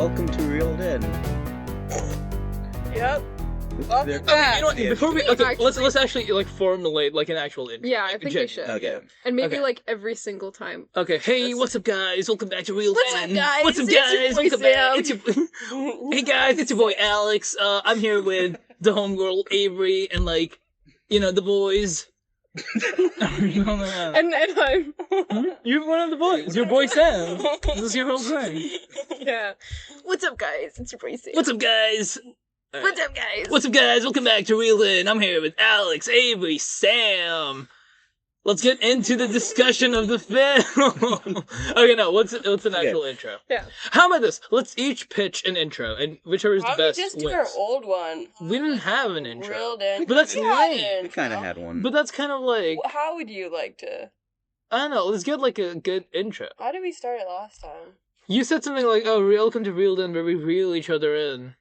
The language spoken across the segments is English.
Welcome to Reeled In. Yep. Welcome back. You know what, before we let's actually like formulate like an actual intro. Yeah, I think we should. Okay. And maybe Okay. like every single time. Okay, hey, what's up, guys? Welcome back to Real What's In. up, guys? What's up, It's your guys? boy Welcome back. Sam. It's your... Hey, guys, it's your boy Alex. I'm here with the homegirl Avery and like, the boys. And I'm You're one of the boys. It's your boy Sam. This is your whole thing. yeah. What's up, guys? It's your boy Sam. What's up, guys? What's up, guys? What's up, guys? Welcome back to Real In. I'm here with Alex, Avery, Sam. Let's get into the discussion of the film. Okay, no, what's an actual intro? Yeah. How about this? Let's each pitch an intro, and whichever is Why the don't we best just do wins. our old one? We didn't have an intro. Reeled In. But that's We lame. had an We kind of intro. had one. But that's kind of like, How would you like to? I don't know, let's get like a good intro. How did we start it last time? You said something like, oh, welcome to Reeled In, where we reel each other in.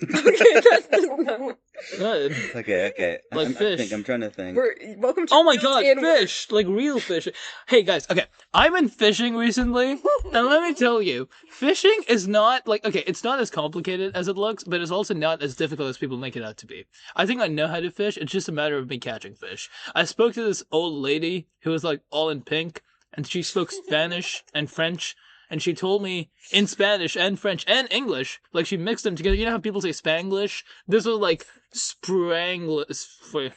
Okay, that's no. Good. Okay. Like fish. I'm trying to think. Welcome to Oh my Real god, In. fish! Like real fish. Hey guys, okay, I've been fishing recently, and let me tell you, fishing is not, like, okay, it's not as complicated as it looks, but it's also not as difficult as people make it out to be. I think I know how to fish, it's just a matter of me catching fish. I spoke to this old lady who was, like, all in pink, and she spoke Spanish and French, and she told me in Spanish and French and English, like she mixed them together. You know how people say Spanglish? This was like Spranglish.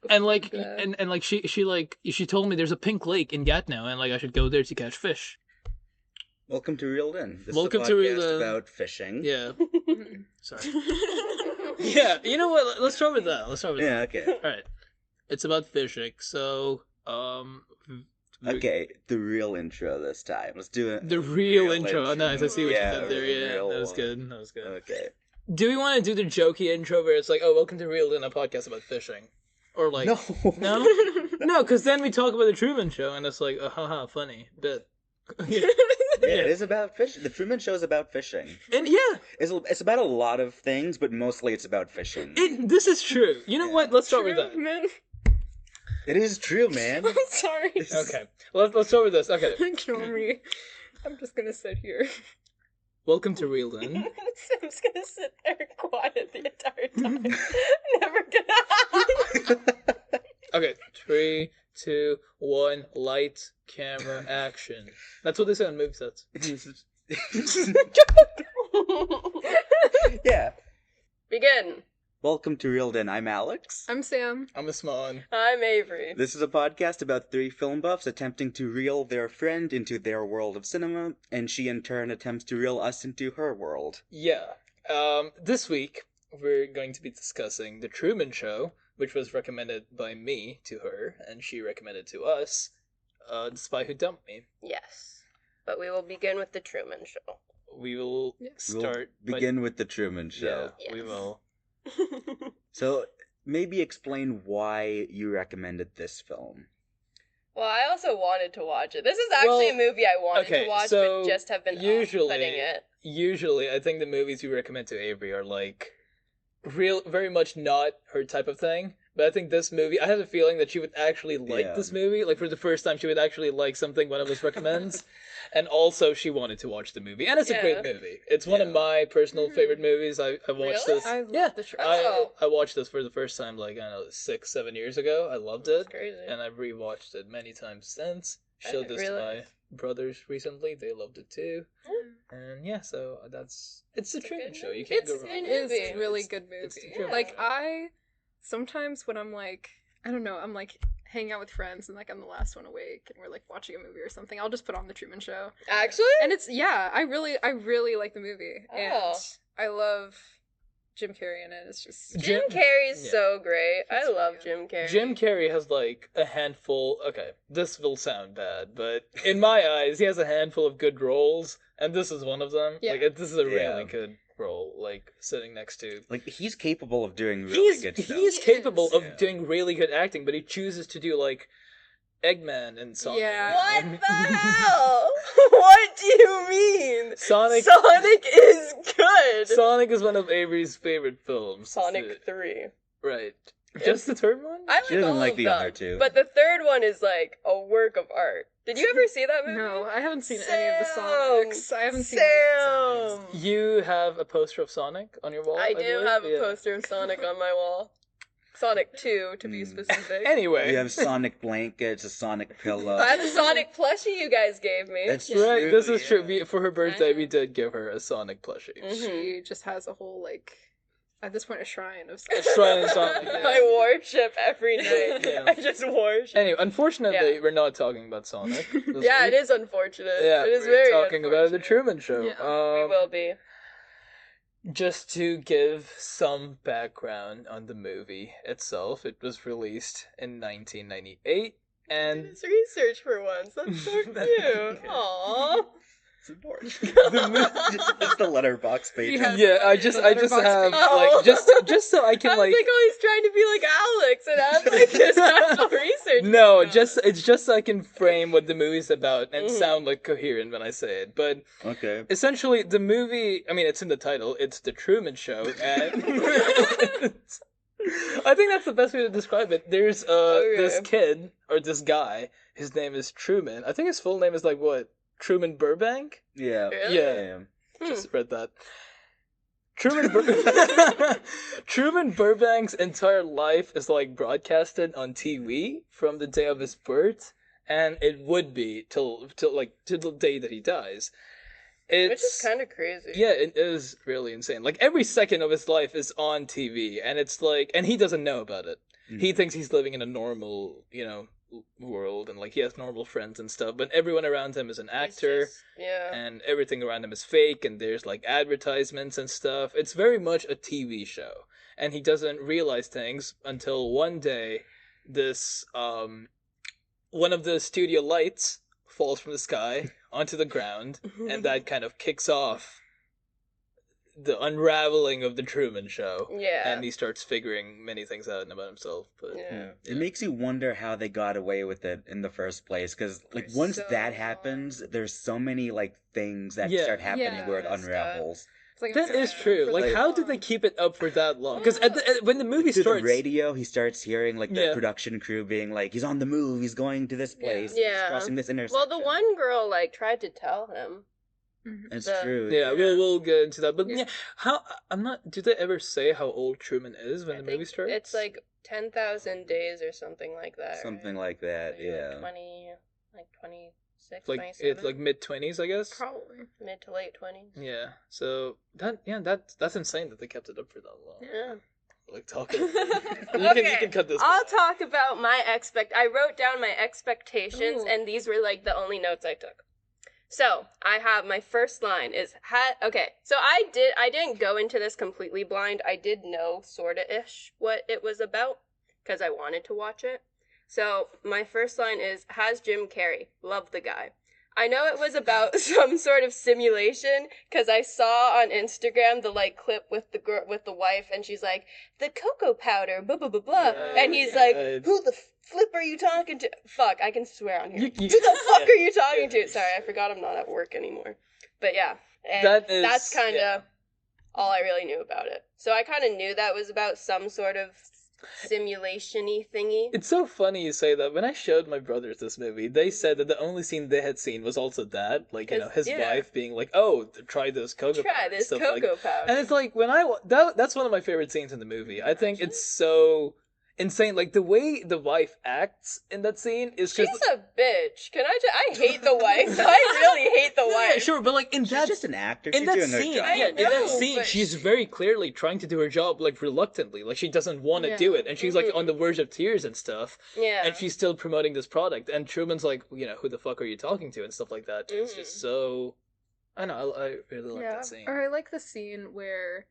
And like, and like she told me there's a pink lake in Gatineau, and like I should go there to catch fish. Welcome to Reeled In. This Welcome is to a Reeled podcast In. about fishing. Yeah. Sorry. Yeah. You know what? Let's start with that. Yeah, okay. All right. It's about fishing. So, Okay, the real intro this time. Let's do it. the real intro. Oh, nice. I see what Yeah, you did there. the Yeah, real that was one. good. That was good. Okay. Do we want to do the jokey intro where it's like, oh, welcome to Reeled In, a podcast about fishing? Or like, No. no? No, because then we talk about the Truman Show, and it's like, haha, funny bit. Yeah, it is about fishing. The Truman Show is about fishing. And yeah, It's about a lot of things, but mostly it's about fishing. this is true. You know what? Let's start with that. Man. It is true, man. I'm sorry. Okay, let's start with this. Okay, Ignore me. I'm just gonna sit here. welcome to Reeled In. Sam's gonna sit there quiet the entire time. Never gonna. Okay, 3, 2, 1, light, camera, action. That's what they say on movie sets. Yeah. Begin. Welcome to Reeled In. I'm Alex. I'm Sam. I'm a smawn. I'm Avery. This is a podcast about 3 film buffs attempting to reel their friend into their world of cinema, and she in turn attempts to reel us into her world. Yeah. This week we're going to be discussing The Truman Show, which was recommended by me to her, and she recommended to us, The Spy Who Dumped Me. Yes. But we will begin with the Truman Show. We will start. We'll begin with the Truman Show. Yeah, we Yes. will. So, maybe explain why you recommended this film. Well, I also wanted to watch it. This is actually a movie I wanted okay, to watch, so but just have been usually- off-putting it. Usually, I think the movies we recommend to Avery are like very much not her type of thing. But I think this movie, I have a feeling that she would actually like Yeah. this movie. Like for the first time, she would actually like something one of us recommends. And also, she wanted to watch the movie, and it's a great movie. It's one of my personal favorite movies. I watched Really? this. I love Yeah, the show. I watched this for the first time, like, I don't know, 6-7 years ago. I loved it. That's crazy. And I've rewatched it many times since. I Showed this really- to my brothers recently. They loved it too. And yeah, so it's a Truman good Show. You movie. can't It's go wrong. it is movie. a really It's- good it's the movie. Truman Like Show. sometimes when I'm like, I don't know, I'm like hanging out with friends and like I'm the last one awake and we're like watching a movie or something, I'll just put on the Truman Show. Actually? And it's I really like the movie. Oh. And I love Jim Carrey in it. It's just Jim Carrey's yeah. so great. I He's love really Jim Carrey. Jim Carrey has like a handful. Okay, this will sound bad, but in my eyes, he has a handful of good roles, and this is one of them. Yeah. Like this is a Yeah. really good role. Like sitting next to. Like, he's capable of doing really good stuff. He's He capable is. of Yeah. doing really good acting, but he chooses to do like Eggman and Sonic. Yeah. What And- the hell? What do you mean? Sonic is good. Sonic is one of Avery's favorite films. Sonic 3. Right. Just the third one? I She like doesn't all like of the them, other two. but the third one is like a work of art. Did you ever see that movie? No, I haven't seen any of the Sonics. I haven't seen any of the Sonics. You have a poster of Sonic on your wall? I do believe? have a poster of Sonic on my wall. Sonic 2, to be specific. Anyway. You have Sonic blankets, a Sonic pillow. I have a Sonic plushie you guys gave me. That's Right, true. this is true. For her birthday, we did give her a Sonic plushie. She just has a whole, like, at this point, a shrine of A shrine of Sonic. Yeah. I worship every night. Yeah. I just worship. Anyway, unfortunately, Yeah. we're not talking about Sonic. Yeah, week. it is unfortunate. Yeah, it is we're very talking about the unfortunate. Truman Show. Yeah, We will be. Just to give some background on the movie itself, it was released in 1998, and It's research for once. That's so cute. Aww. It's important. It's the letterbox page. yeah, I just have Oh. like just so I can I was like, oh, he's trying to be like Alex and have like this actual research. No, background. it's just so I can frame what the movie's about and Mhm. sound like coherent when I say it. But Okay. essentially, the movie, I mean, it's in the title, it's The Truman Show, and I think that's the best way to describe it. There's this kid, or this guy, his name is Truman. I think his full name is like, what, Truman Burbank? Yeah. Really? Yeah. Hmm. Just read that. Truman Burbank's entire life is like broadcasted on TV from the day of his birth, and it would be till the day that he dies. Which is kind of crazy. Yeah, it is really insane. Like every second of his life is on TV, and it's like, and he doesn't know about it. Mm. He thinks he's living in a normal, world, and like he has normal friends and stuff. But everyone around him is an It's actor. just- yeah. And everything around him is fake, and there's like advertisements and stuff. It's very much a TV show, and he doesn't realize things until one day this one of the studio lights falls from the sky onto the ground, and that kind of kicks off the unraveling of the Truman Show. Yeah. And he starts figuring many things out about himself. But Yeah. It makes you wonder how they got away with it in the first place, because like once So that happens, there's so many like things that Yeah. start happening Yeah. where it Stuff. unravels. It's like that is true. for Like, that how did they long. keep it up for that long? Because when the movie Through starts, the radio, he starts hearing like the Yeah. production crew being like, "He's on the move. He's going to this place. Yeah. He's crossing this intersection." Well, the one girl like tried to tell him. It's the- true. yeah, we'll get into that. But Yeah. yeah, how I'm not. Did they ever say how old Truman is when I the think movie starts? It's like 10,000 days or something like that. Something right? like that. Maybe Yeah. Like 26, like 27. it's like mid-20s, I guess. Probably. Mid to late 20s. Yeah. So that's insane that they kept it up for that long. Yeah. Like talking. you Okay, can cut this. I'll part. talk about my I wrote down my expectations, Ooh. and these were like the only notes I took. So I have my first line is okay. So I didn't go into this completely blind. I did know sorta ish what it was about because I wanted to watch it. So my first line is, has Jim Carrey. Love the guy. I know it was about some sort of simulation because I saw on Instagram the like clip with the girl with the wife, and she's like, the cocoa powder, blah blah blah blah, and he's like, who the flip are you talking to? Fuck, I can swear on here. You- Who the fuck are you talking to? Sorry, I forgot I'm not at work anymore. But yeah, and that's kind of all I really knew about it. So I kind of knew that was about some sort of simulation-y thingy. It's so funny you say that. When I showed my brothers this movie, they said that the only scene they had seen was also that, like, you know, his wife being like, "Oh, try this cocoa powder," Try this stuff cocoa like powder. And it's like when that's one of my favorite scenes in the movie. I think it's so insane, like the way the wife acts in that scene is She's just. a bitch. I hate the wife. I really hate the wife. Yeah, sure, but like in She's that just an actor. in She's that doing her scene, job. I yeah, in that know, scene, but she's very clearly trying to do her job like reluctantly, like she doesn't want to Yeah. do it, and she's like Mhm. on the verge of tears and stuff, Yeah. and she's still promoting this product, and Truman's like, you know, who the fuck are you talking to and stuff like that. It's just so. I know, I really like that scene. Or I like the scene where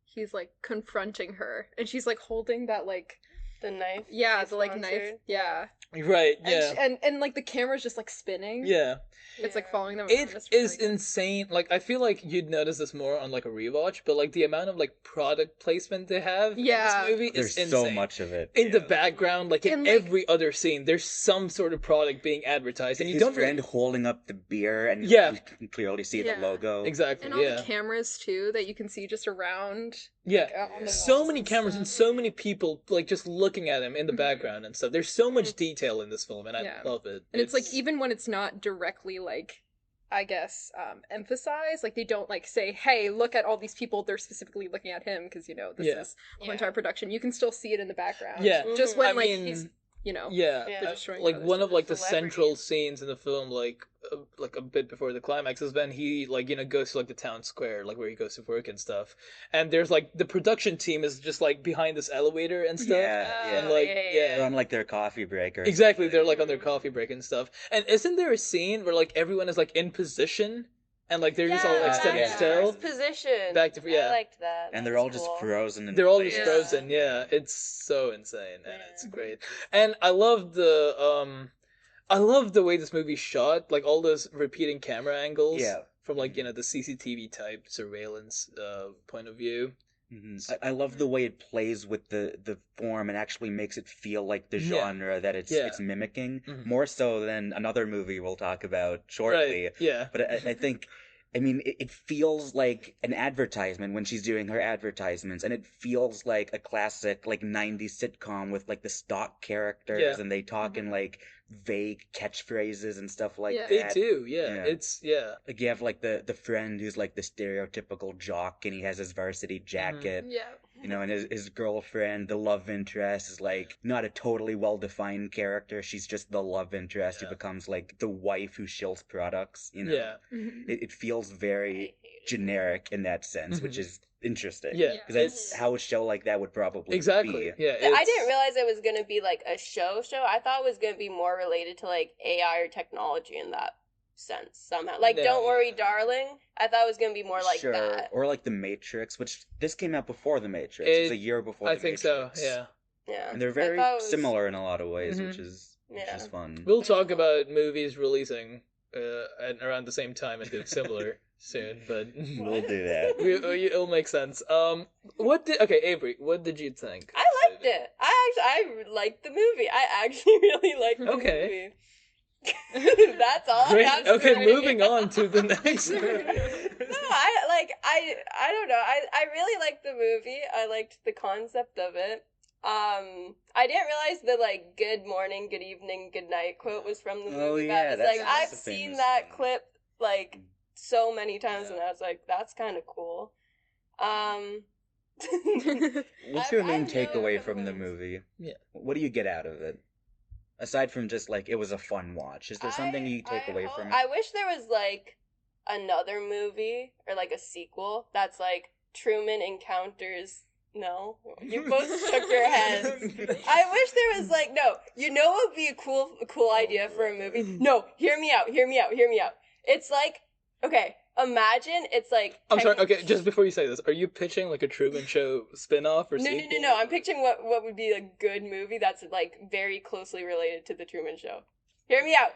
he's like confronting her, and she's like holding that like the knife. yeah, He's the like knife, sponsored. yeah, Right? and Yeah. and like the camera's just like spinning. Yeah. It's like following them. It around. It's is really good. insane. Like, I feel like you'd notice this more on like a rewatch, but like the amount of like product placement they have Yeah. in this movie There's is so insane. much of it. In the background, like in And, like- every other scene, there's some sort of product being advertised, and you His don't friend really... holding up the beer, and Yeah. you can clearly see Yeah. the logo. Exactly. And all Yeah. the cameras too that you can see just around. Yeah. on the So walls many and cameras stuff. and so many people like just looking looking at him in the background and stuff. There's so much detail in this film, and I love it. And it's like, even when it's not directly, like, I guess, emphasized, like, they don't, like, say, hey, look at all these people, they're specifically looking at him, because, you know, this is a whole entire production. You can still see it in the background. Yeah. Just when, I like, mean, he's, you know, yeah, they're just showing like others. one of like the Celebrities. central scenes in the film, like a bit before the climax, is when he like goes to like the town square, like where he goes to work and stuff, and there's like the production team is just like behind this elevator and stuff, and like They're on like their coffee break or exactly, they're like on their coffee break and stuff. And isn't there a scene where like everyone is like in position and like they're just all like standing still? Position. Back to I liked that. and That they're all was just cool. frozen. They're all just place. frozen. Yeah, it's so insane and it's great. And I love the way this movie's shot, like all those repeating camera angles. Yeah. From like, you know, the CCTV type surveillance point of view. I love the way it plays with the form and actually makes it feel like the genre that it's mimicking, more so than another movie we'll talk about shortly. Right. Yeah. But I think, I mean, it feels like an advertisement when she's doing her advertisements, and it feels like a classic like 90s sitcom with like the stock characters, and they talk in like vague catchphrases and stuff like that. They do, It's like you have like the friend who's like the stereotypical jock, and he has his varsity jacket. You know, and his girlfriend, the love interest, is like not a totally well-defined character. She's just the love interest who becomes like the wife who shills products, you know. Yeah. It feels very generic in that sense, which is interesting. Yeah. Because that's how a show like that would probably be. Yeah. I didn't realize it was going to be like a show. I thought it was going to be more related to like AI or technology in that sense somehow. Like, Don't Worry, Darling. I thought it was going to be more like that. Or like The Matrix, which this came out before The Matrix. It's a year before The Matrix. I think so, yeah. Yeah. And they're very similar in a lot of ways, which is fun. We'll talk about movies releasing at around the same time and doing similar soon, but we'll do that. It'll make sense. Okay, Avery, what did you think? I liked it. I liked the movie. I actually really liked the movie. That's all I have to say. Moving on to the next movie. No, I don't know. I really liked the movie. I liked the concept of it. I didn't realize the like good morning, good evening, good night quote was from the movie. Oh yeah, that's like I've seen that clip like so many times, and I was like, that's kind of cool. What's your main takeaway from the movie? Yeah. What do you get out of it? Aside from just like it was a fun watch, is there something you take away from it? I wish there was like another movie or like a sequel that's like Truman encounters. No, you both shook your heads. I wish there was like no. You know what would be a cool idea for a movie? No, hear me out. It's like, okay, imagine it's like. I'm sorry. Okay, just before you say this, are you pitching like a Truman Show spin-off or sequel? No. I'm pitching what would be a good movie that's like very closely related to the Truman Show. Hear me out.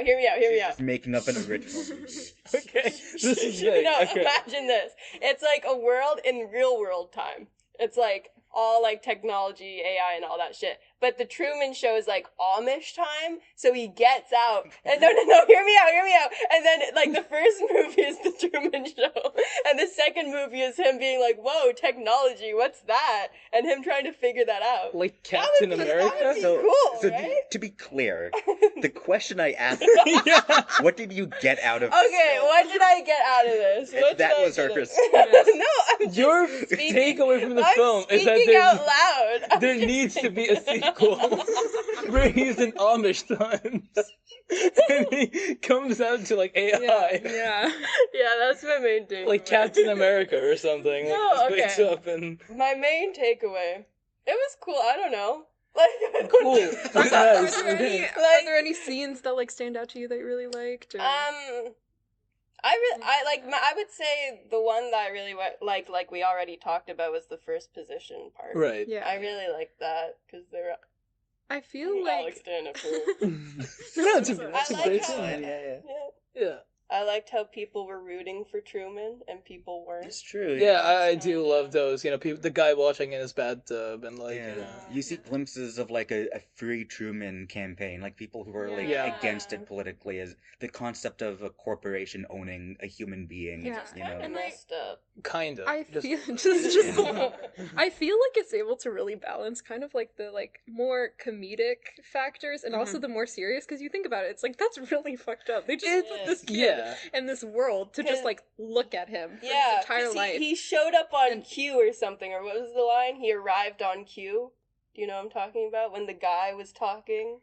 Just making up an original movie. Okay, this is big. No, Okay. imagine this. It's like a world in real world time. It's like all like technology, AI, and all that shit. But the Truman Show is like Amish time, so he gets out. And no, hear me out. And then like the first movie is the Truman Show, and the second movie is him being like, "Whoa, technology, what's that?" And him trying to figure that out. Like Captain That America. would be cool, So right? to be clear, the question I asked, what did you get out of? Okay, what did I get out of this? That was her response. No, I'm just Your speaking. takeaway from the I'm film is that speaking out loud. there needs to be a sequel where he's in Amish times and he comes out to like AI, Yeah, that's my main takeaway. like Captain America or something. No, like, okay. wakes up and My main takeaway. It was cool. I don't know. Like, I don't cool. know. Nice. Are there any scenes that like stand out to you that you really liked? Or... I would say the one that I really liked, like we already talked about, was the first position part. Right. Yeah. I really liked that because they're. I feel Alex like stand up for. No, it's a I great like scene. how- Yeah. I liked how people were rooting for Truman and people weren't. It's true. Yeah, I do love those. You know, people, the guy watching in his bathtub and like. Yeah. You know. You see glimpses of like a free Truman campaign, like people who are like Yeah. against it politically, as the concept of a corporation owning a human being. Yeah. You know, Kinda messed up. kind of. I feel just I feel like it's able to really balance kind of like the like more comedic factors and also the more serious, because you think about it, it's like that's really fucked up. They just put this kid in this world to just like look at him for his entire life. He showed up on cue or something, or what was the line? He arrived on cue. Do you know what I'm talking about? When the guy was talking,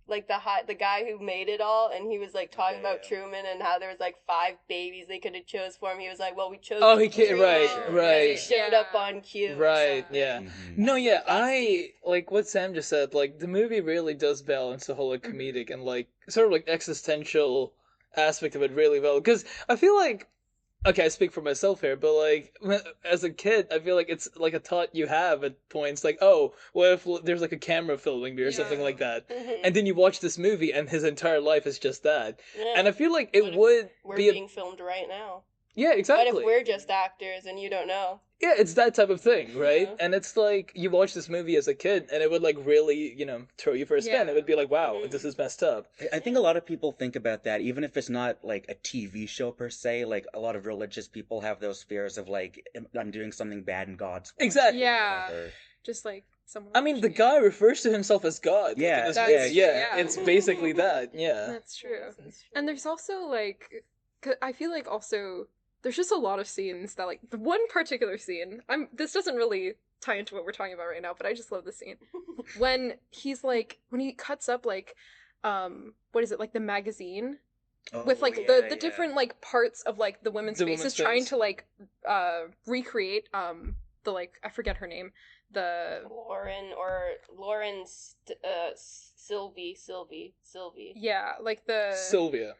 like the guy who made it all, and he was like talking about Truman and how there was like 5 babies they could have chose for him. He was like, "Well, we chose." Oh, he can't. Right. He showed up on cue. Right. Yeah. No. Yeah. I like what Sam just said. Like the movie really does balance the whole like comedic and like sort of like existential aspect of it really well. Because I feel like. Okay, I speak for myself here, but like as a kid, I feel like it's like a thought you have at points, like, oh, what if there's like a camera filming me or something like that, and then you watch this movie and his entire life is just that, and I feel like it would we're be being filmed right now. Yeah, exactly. What if we're just actors and you don't know? Yeah, it's that type of thing, right? Yeah. And it's like you watch this movie as a kid, and it would like really, throw you for a spin. It would be like, wow, this is messed up. I think a lot of people think about that, even if it's not like a TV show per se. Like a lot of religious people have those fears of like, I'm doing something bad in God's way. Exactly. Yeah. Just like someone. I mean, the guy refers to himself as God. Yeah. Yeah. It's basically that. Yeah. That's true. And there's also like, I feel like also. There's just a lot of scenes that, like, the one particular scene, this doesn't really tie into what we're talking about right now, but I just love this scene. When he's, like, when he cuts up, like, what is it, like, the magazine? With, like, the different, like, parts of, like, the women's faces trying to, like, recreate, the, like, I forget her name, Sylvie. Yeah, like the... Sylvia?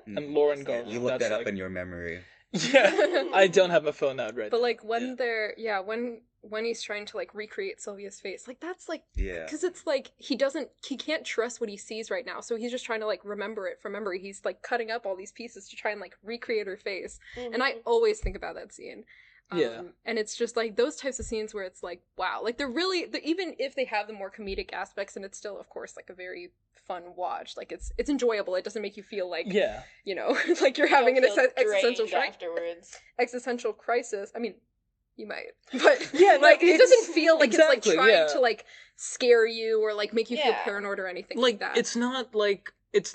And Lauren Garland. You look that up in your memory. Yeah, I don't have my phone out right but now. like when when he's trying to like recreate Sylvia's face, like that's like because it's like he can't trust what he sees right now, so he's just trying to like remember it from memory. He's like cutting up all these pieces to try and like recreate her face, and I always think about that scene. And it's just like those types of scenes where it's like, wow, like they're really even if they have the more comedic aspects, and it's still of course like a very fun watch, like it's enjoyable. It doesn't make you feel like like you're having an existential crisis. I mean, you might, but like it doesn't feel like it's like trying to like scare you or like make you feel paranoid or anything like that. It's not like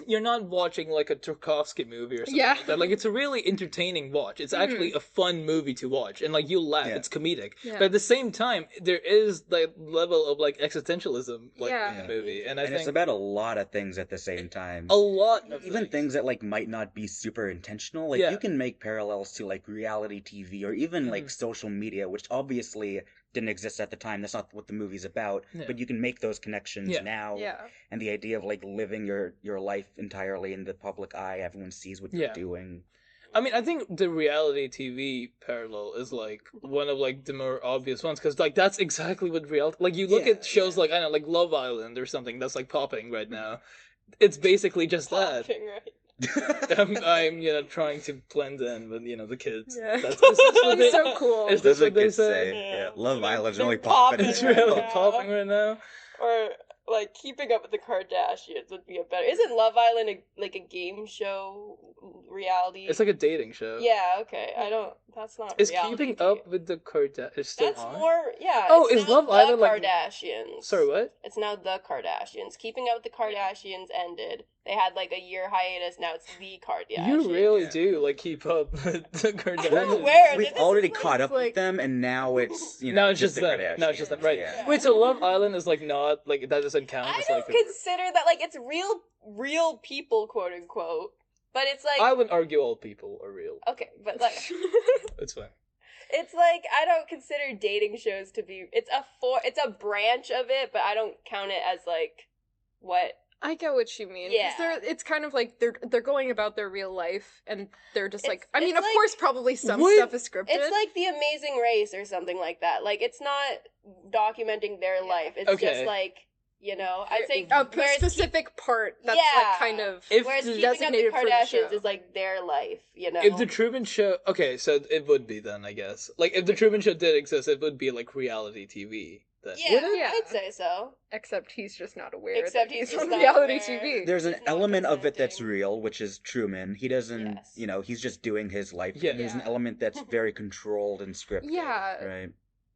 you're not watching like a Tarkovsky movie or something like that. Like it's a really entertaining watch. It's actually a fun movie to watch, and like you'll laugh. It's comedic, but at the same time, there is the level of like existentialism like in the movie, and I think it's about a lot of things at the same time. A lot of even things that like might not be super intentional. Like you can make parallels to like reality TV or even like social media, which obviously didn't exist at the time. That's not what the movie's about. But you can make those connections now. And the idea of like living your life entirely in the public eye, everyone sees what you're doing. I mean, I think the reality TV parallel is like one of like the more obvious ones, because like that's exactly what reality. Like you look at shows like I don't know, like Love Island or something that's like popping right now. It's basically just that. Right. I'm trying to blend in with the kids. Yeah. That's what they, so cool. Is this what they say? Yeah. Love Island's really popping. It's really popping right now. Or like Keeping Up with the Kardashians would be a better. Isn't Love Island like a game show reality? It's like a dating show. Yeah. Okay. That's not. Is Keeping Up with the Kardashians still That's on? more. Yeah. Oh, is Love Island like Kardashians? Sorry, what? It's now the Kardashians. Keeping Up with the Kardashians ended. They had like a year hiatus. Now it's the Kardashians. You really do like keep up with the Kardashians. We've already caught up with them, and now it's now it's just them. Now it's just them, right? Yeah. Wait, so Love Island is like not like that doesn't count. I don't consider that like it's real people, quote unquote. But it's like I would argue all people are real. Okay, but like it's fine. It's like I don't consider dating shows to be. It's a branch of it, but I don't count it as like what. I get what you mean. Yeah. It's kind of like they're going about their real life, and they're just like, I mean, of course, probably some stuff is scripted. It's like The Amazing Race or something like that. Like, it's not documenting their life. It's just like, I'd say a specific part that's like kind of whereas Keeping Up with the Kardashians is like their life, If the Truman Show, okay, so it would be then, I guess. Like, if the Truman Show did exist, it would be like reality TV. then. Yeah, Yeah. I'd say so. Except he's just not aware. Except that he's on just not reality aware. TV. There's an He's not element of it that's consenting. real, which is Truman. He doesn't, Yes. you know, he's just doing his life. Yeah. There's an Yeah. element that's very controlled and scripted. Yeah. Right.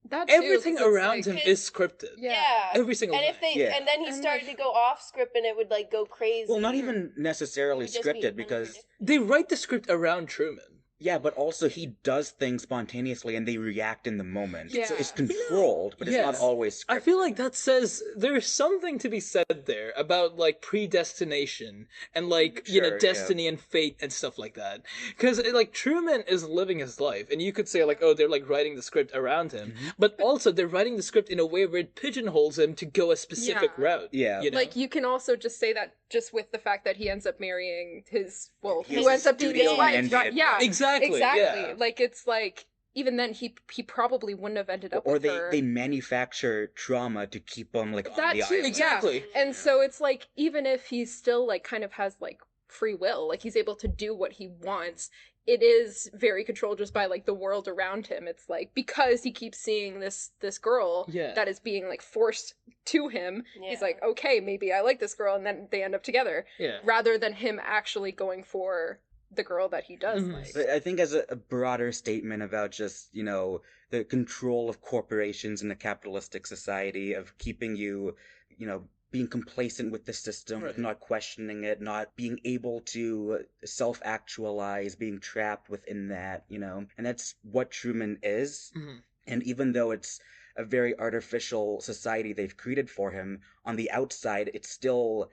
That too, Everything 'cause it's around like- him is scripted. Yeah. Every single And time. if they Yeah. and then he And, started like- to go off script and it would like go crazy. Well, not even necessarily It would just be scripted because unpredictable. They write the script around Truman. yeah, but also he does things spontaneously and they react in the moment. So it's Yeah. controlled, but it's not Yes. always scripted. I feel like that says there's something to be said there about like predestination and like you know Sure, destiny and fate and stuff like that. Because like Truman is living his life, and you could say like, oh, they're like writing the script around him, but also they're writing the script in a way where it pigeonholes him to go a specific Yeah. route. Yeah. you know? Like, you can also just say that just with the fact that he ends up marrying his, well, His who ends up being his studio wife, manager. right? Yeah, exactly. Yeah. Like, it's like, even then, he probably wouldn't have ended up or with they her. they manufacture trauma to keep him like on That the too, island. Exactly. And so it's like, even if he's still like kind of has like free will, like he's able to do what he wants, it is very controlled just by like the world around him. It's like, because he keeps seeing this girl Yeah. that is being like forced to him, he's Yeah. like, okay, maybe I like this girl, and then they end up together, Yeah. rather than him actually going for the girl that he does Mhm. like. But I think as a broader statement about just, you know, the control of corporations in a capitalistic society of keeping you, you know, being complacent with the system, Right. not questioning it, not being able to self-actualize, being trapped within that, you know. And that's what Truman is. Mhm. And even though it's a very artificial society they've created for him, on the outside, it's still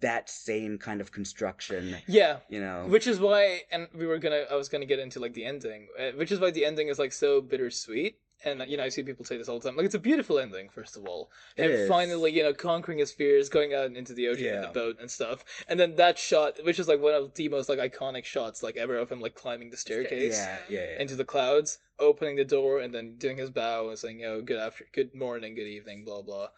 that same kind of construction, Yeah. you know. Which is why, and I was gonna get into like the ending, which is why the ending is like so bittersweet. And you know, I see people say this all the time. Like, it's a beautiful ending, first of all, It and is. finally, you know, conquering his fears, going out into the ocean in Yeah. a boat and stuff. And then that shot, which is like one of the most like iconic shots like ever of him like climbing the staircase Yeah. into the clouds, opening the door, and then doing his bow and saying, you know, good morning, good evening, blah blah.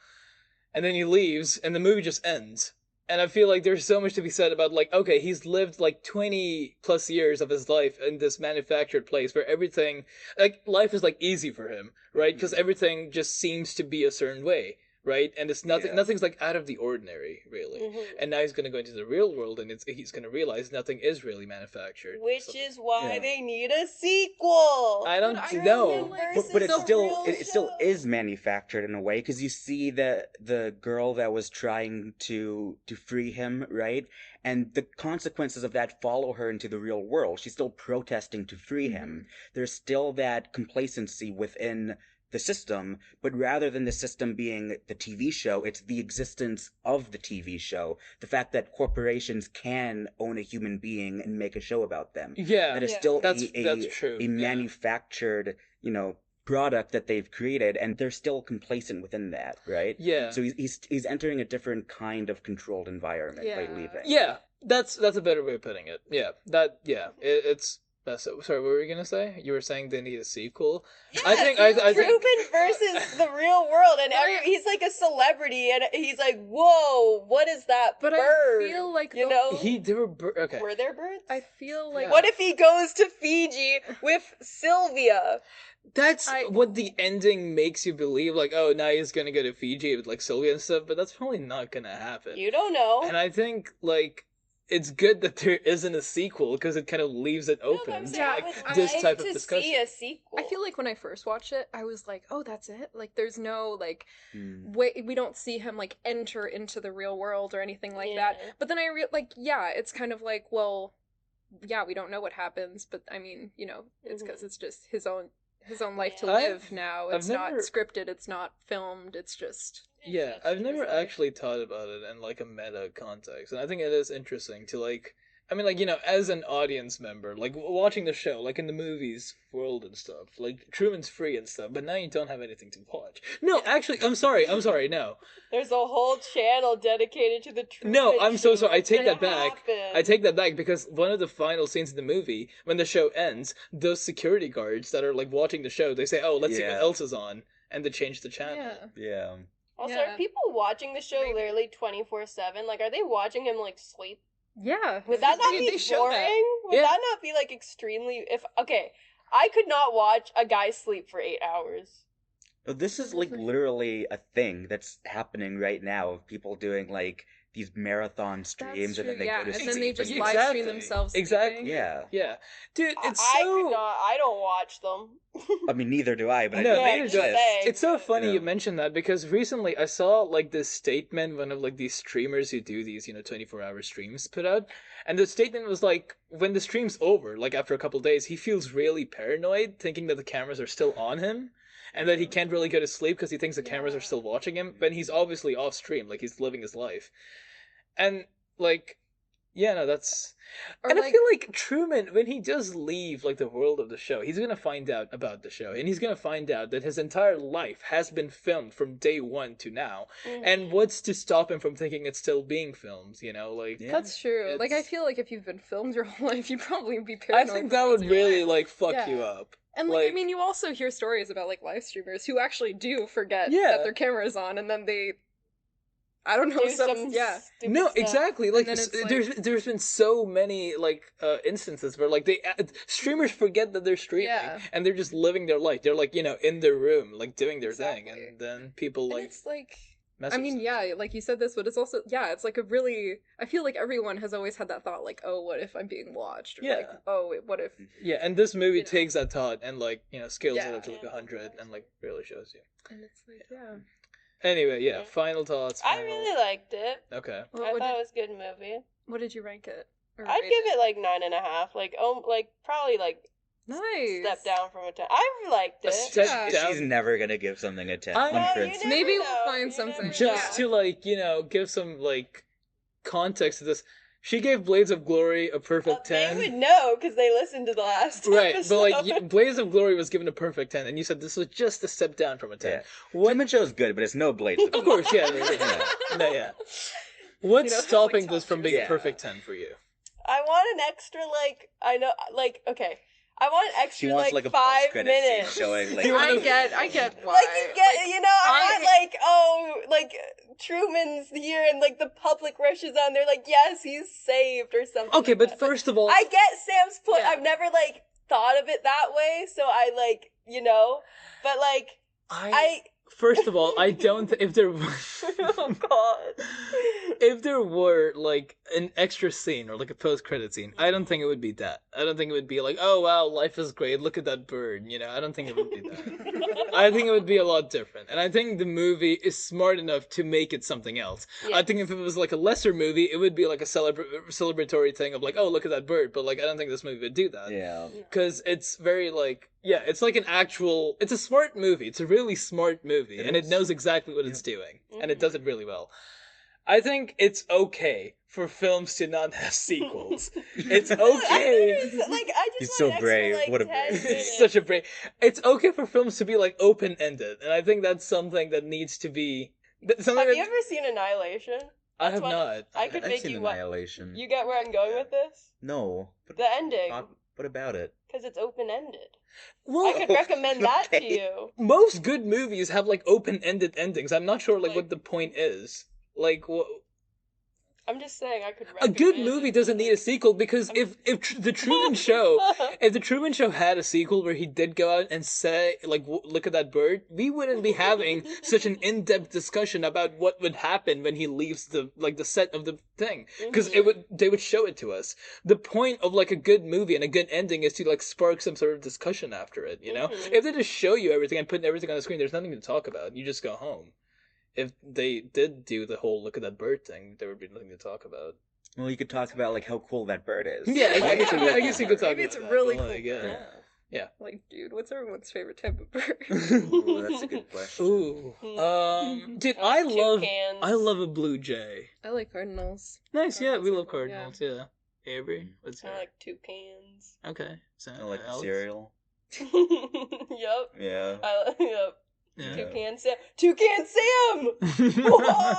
And then he leaves, and the movie just ends. And I feel like there's so much to be said about, like, okay, he's lived like 20 plus years of his life in this manufactured place where everything, like, life is like easy for him, right? Because everything just seems to be a certain way, right? And it's nothing, Yeah. nothing's like out of the ordinary, really. Mhm. And now he's going to go into the real world, and he's going to realize nothing is really manufactured. Which So- is why Yeah. they need a sequel. I don't But I know. Versus But it's the still real it still show. is manufactured in a way because you see the girl that was trying to free him, right? And the consequences of that follow her into the real world. She's still protesting to free him. There's still that complacency within the system, but rather than the system being the TV show, it's the existence of the TV show. The fact that corporations can own a human being and make a show about them. Yeah. That is Yeah. still That's a true. a Yeah. manufactured, you know, product that they've created, and they're still complacent within that, right? Yeah. So he's entering a different kind of controlled environment by Yeah. leaving. Yeah, that's a better way of putting it. It's that's it. Sorry, what were you gonna say? You were saying they need a sequel. I think Truman versus the real world, and he's like a celebrity, and he's like, "Whoa, what is that But bird?" I feel like you know, okay. were there birds? I feel like Yeah. What if he goes to Fiji with Sylvia? That's I- what the ending makes you believe. Like, oh, now he's gonna go to Fiji with like Sylvia and stuff, but that's probably not gonna happen. You don't know. And I think like it's good that there isn't a sequel because it kind of leaves it No, but open I'm to saying I like would this like type of to discussion. see a sequel. I feel like when I first watched it, I was like, "Oh, that's it." Like, there's no like, Hmm. we don't see him like enter into the real world or anything like Yeah. that. But then yeah, it's kind of like, well, yeah, we don't know what happens, but I mean, you know, it's because it's just his own life to Yeah. live now. I've It's not never- scripted. It's not filmed. It's just Yeah, I've never actually thought about it in like a meta context, and I think it is interesting to like. I mean, like, you know, as an audience member, like watching the show, like in the movies world and stuff, like Truman's free and stuff, but now you don't have anything to watch. No, actually, I'm sorry, no. There's a whole channel dedicated to the Truman No, I'm so Show. sorry. I take What that back. happened? I take that back because one of the final scenes in the movie, when the show ends, those security guards that are like watching the show, they say, "Oh, let's see what Yeah. else is on," and they change the channel. yeah. Yeah. Also, Yeah. are people watching the show literally 24/7? Like, are they watching him like sleep? Yeah. Would that not be They show boring? that. Would Yeah. that not be like extremely? I could not watch a guy sleep for 8 hours. This is like literally a thing that's happening right now of people doing like these marathon streams and then they go to and then they just Exactly. live stream themselves. Exactly. Yeah. Yeah. Dude, it's I so... could not. I don't watch them. I mean, neither do I, but I No, know neither they do I. exist. It's so funny Yeah. you mentioned that because recently I saw like this statement one of like these streamers who do these 24-hour streams put out, and the statement was like when the stream's over, like after a couple days, he feels really paranoid, thinking that the cameras are still on him, and that he can't really go to sleep because he thinks the cameras are still watching him, but he's obviously off stream, like he's living his life, and like. Yeah, no, that's... And I feel like Truman, when he does leave, like, the world of the show, he's gonna find out about the show, and he's gonna find out that his entire life has been filmed from day one to now, and what's to stop him from thinking it's still being filmed, like... Yeah. That's true. Like, I feel like if you've been filmed your whole life, you'd probably be paranoid. I think that would really, like, fuck Yeah. you up. And, like, I mean, you also hear stories about, like, live streamers who actually do forget Yeah. that their camera's on, and then they... I don't know, Do some yeah. stupid No, stuff. exactly. Like, then it's like- there's been so many like instances where like streamers forget that they're streaming Yeah. and they're just living their life. They're like in their room, like doing their thing, Exactly. and then people And like. it's like... mess I with mean, stuff. yeah, like you said this, but it's also, it's like a really, I feel like everyone has always had that thought, like, oh, what if I'm being watched? Or Yeah. like, oh, what if... Yeah, and this movie You know. takes that thought and like scales it Yeah. up to like 100 and like really shows you. And it's like, yeah. Anyway, yeah, final thoughts. I really liked it. Okay. What, I what, thought did, it was a good movie. what did you rank it? Or I'd rate give it like 9.5. Like probably like Nice. step down from a 10. I liked A it. step Yeah. down. She's never gonna give something a 10. I- on No, you principle. never Maybe know. we'll find You something. never Just know. to like give some like context to this, she gave Blades of Glory a perfect They 10. would know because they listened to the last Right, episode. but like Blades of Glory was given a perfect 10, and you said this was just a step down from a 10. Yeah. What? Truman Show's good, but it's no Blades. Of course, yeah. No. What's stopping this from being a Yeah. perfect 10 for you? I want an extra okay. I want an extra She wants like a 5 post-credit scene minutes. showing like. I get why. Like you get, I want like Truman's here and like the public rushes on. They're like, yes, he's saved or something. Okay, like but that. first of all, I get Sam's point. Yeah. I've never like thought of it that way, so I but like I first of all, I don't. If there, oh god. if there were like an extra scene or like a post-credit scene, I don't think it would be that. I don't think it would be like, oh wow, life is great. Look at that bird. I don't think it would be that. I think it would be a lot different, and I think the movie is smart enough to make it something else. Yeah. I think if it was like a lesser movie, it would be like a celebratory thing of like, oh look at that bird. But like, I don't think this movie would do that. Yeah. Because it's very like, yeah, it's like it's a smart movie. It's a really smart movie, and it is. knows exactly what it's doing, and it does it really well. I think it's okay for films to not have sequels. It's okay. I just He's want so an extra, brave. like, What a 10 brave- minutes. It's such a break. It's okay for films to be like open-ended, and I think that's something that needs to be. Something Have that, you ever seen Annihilation? I have That's what- not. I could I've make seen you watch. Annihilation. You get where I'm going with this? No. But The ending, what about it? because it's open-ended. Well, I could recommend that to okay. you. most good movies have like open-ended endings. I'm not sure like Like- what the point is. Like I'm just saying I could a recommend good movie doesn't need a sequel because if the Truman Show, if the Truman Show had a sequel where he did go out and say like look at that bird, we wouldn't be having such an in-depth discussion about what would happen when he leaves the set of the thing, because they would show it to us. The point of like a good movie and a good ending is to like spark some sort of discussion after it, If they just show you everything and put everything on the screen, there's nothing to talk about. You just go home. If they did do the whole look at that bird thing, there would be nothing to talk about. Well, you could talk about like how cool that bird is. Yeah, I guess you could talk Maybe about it's a that, really but, cool like, bird. yeah. Like, dude, what's everyone's favorite type of bird? Ooh, that's a good question. Ooh. Dude, I love Toucans. a blue jay. I like cardinals. Nice, yeah, we love Cardinals cardinals, yeah. Avery, what's I your... like toucans. Okay, so I like Alex? cereal. Yep. Yeah. Yep. Yeah. Toucan Sam. Toucan Sam! Whoa!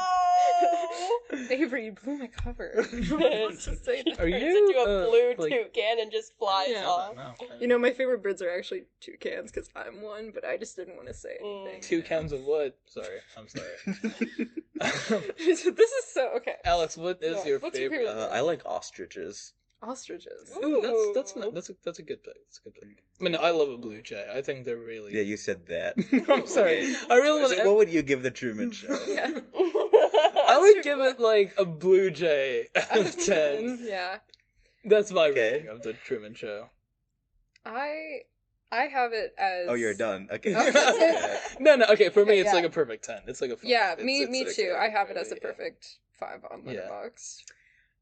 Avery, you blew my cover. It's just like, Are turns you, into a blue like- toucan and just flies Yeah, off. no. You know, my favorite birds are actually toucans because I'm one, but I just didn't want to say anything. Two cans of what? Sorry, I'm sorry. This is so okay. Alex, what is Yeah, your what's your favorite? favorite? I like ostriches. Ostriches. Ooh, that's a good pick. That's a good pick. I mean, I love a blue jay. I think they're really. Yeah, you said that. I'm sorry. I really want So what would you give the Truman Show? Yeah. I would give it like a blue jay out of 10. Yeah. That's my rating of the Truman Show. I have it as. Oh, you're done. Okay. No. Okay, for me, Okay, it's yeah. like a perfect 10. It's like a 5. Yeah, It's me like too. I have it really, as a perfect 5 on Letterboxd.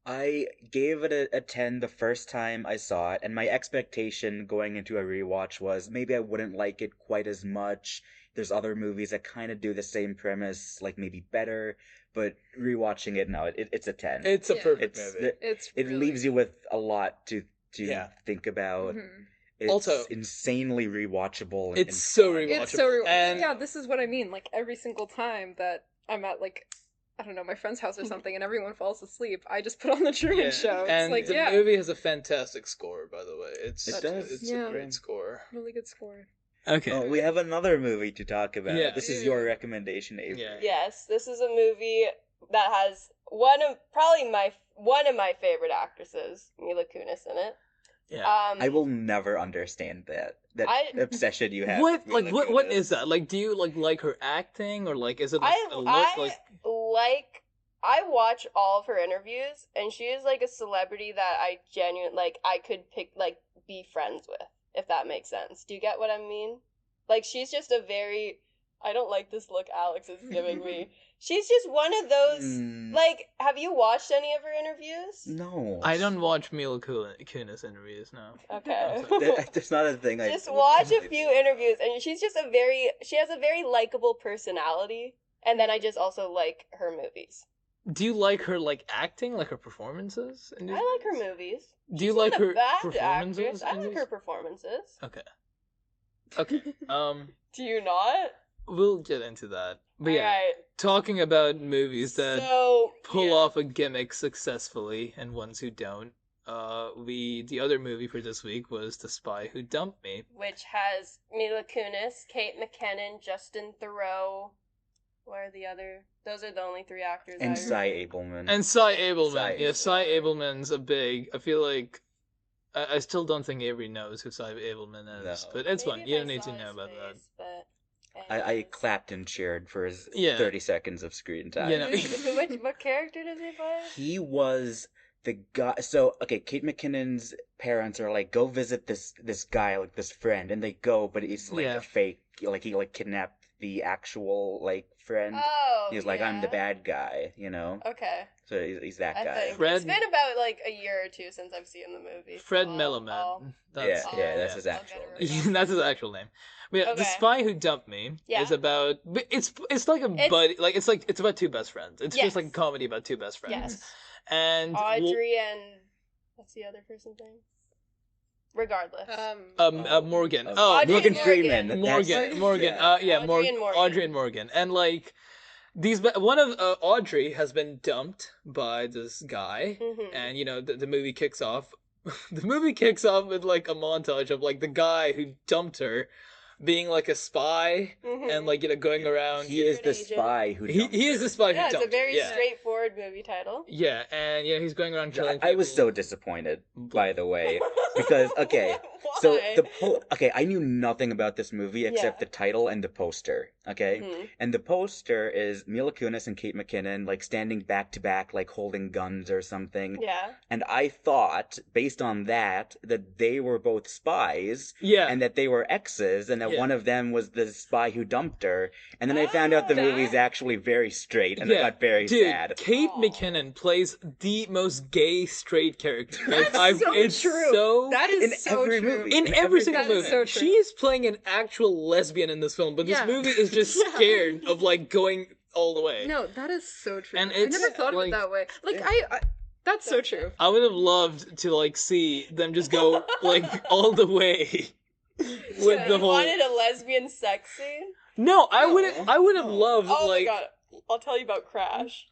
I gave it a 10 the first time I saw it, and my expectation going into a rewatch was maybe I wouldn't like it quite as much. There's other movies that kind of do the same premise, like maybe better, but rewatching it now, it's a 10. It's a perfect movie. It leaves you with a lot to think about. Mm-hmm. It's also insanely rewatchable. It's so rewatchable. It's so rewatchable. And yeah, this is what I mean. Like every single time that I'm at like, I don't know, my friend's house or something, and everyone falls asleep, I just put on the Truman Show. It's and like, the movie has a fantastic score, by the way. It's a great score. Really good score. Okay. Oh, we have another movie to talk about. Yeah. This is your recommendation, Avery. Yeah. Yes, this is a movie that has one of my favorite actresses, Mila Kunis, in it. Yeah. I will never understand that obsession you have. What with Mila what Kunis. is that? Like, do you like her acting, or like is it I watch all of her interviews, and she is like a celebrity that I genuinely I could be friends with, if that makes sense. Do you get what I mean? Like, she's just a very, I don't like this look Alex is giving me. She's just one of those, like, have you watched any of her interviews? No. I don't watch Mila Kunis interviews, no. Okay. That's not a thing. Just watch a few interviews, and she's just she has a very likable personality, and then I just also like her movies. Do you like her acting, like her performances? I like her movies. Do you like her performances? I like her performances. Okay. Do you not? We'll get into that. But talking about movies that pull off a gimmick successfully and ones who don't. The other movie for this week was The Spy Who Dumped Me, which has Mila Kunis, Kate McKinnon, Justin Theroux. What are the other? Those are the only 3 actors. And Cy Abelman. Cy Abelman's a big. I feel like I still don't think Avery knows who Cy Abelman is, but it's fine. You don't need to know about that. I clapped and cheered for his 30 seconds of screen time. What character does he play? He was the guy. So, okay, Kate McKinnon's parents are like, go visit this guy, like this friend, and they go, but he's like a fake, like he kidnapped the actual friend. Oh, he's like, I'm the bad guy, Okay. So he's that guy. It's been about a year or 2 since I've seen the movie. Fred Milliman. That's his actual name. That's his actual name. But The Spy Who Dumped Me is about. It's like a buddy. It's about 2 best friends. It's just like a comedy about 2 best friends. Yes. And Audrey and what's the other person's name? Regardless. Morgan. Morgan Freeman. Morgan. Audrey and Morgan. And Audrey has been dumped by this guy, and the movie kicks off. The movie kicks off with a montage of the guy who dumped her being a spy and going around. He is the spy who dumped he is the spy who dumped her. It's a very straightforward movie title. Yeah, and he's going around killing people. I was so disappointed, by the way, because so I knew nothing about this movie except the title and the poster. And the poster is Mila Kunis and Kate McKinnon standing back to back, holding guns or something. Yeah. And I thought, based on that they were both spies. Yeah. And that they were exes, and that one of them was the spy who dumped her. And then I found out the movie's actually very straight, and I got very sad. Kate McKinnon plays the most gay straight character. It's true. That is so true. Movie. In every single movie. So true. She is playing an actual lesbian in this film, but this movie is just scared of going all the way. No, that is so true. And I never thought of it that way. I that's so true. I would have loved to see them just go all the way with the whole. You wanted a lesbian sex scene? No, I would have loved my God. I'll tell you about Crash.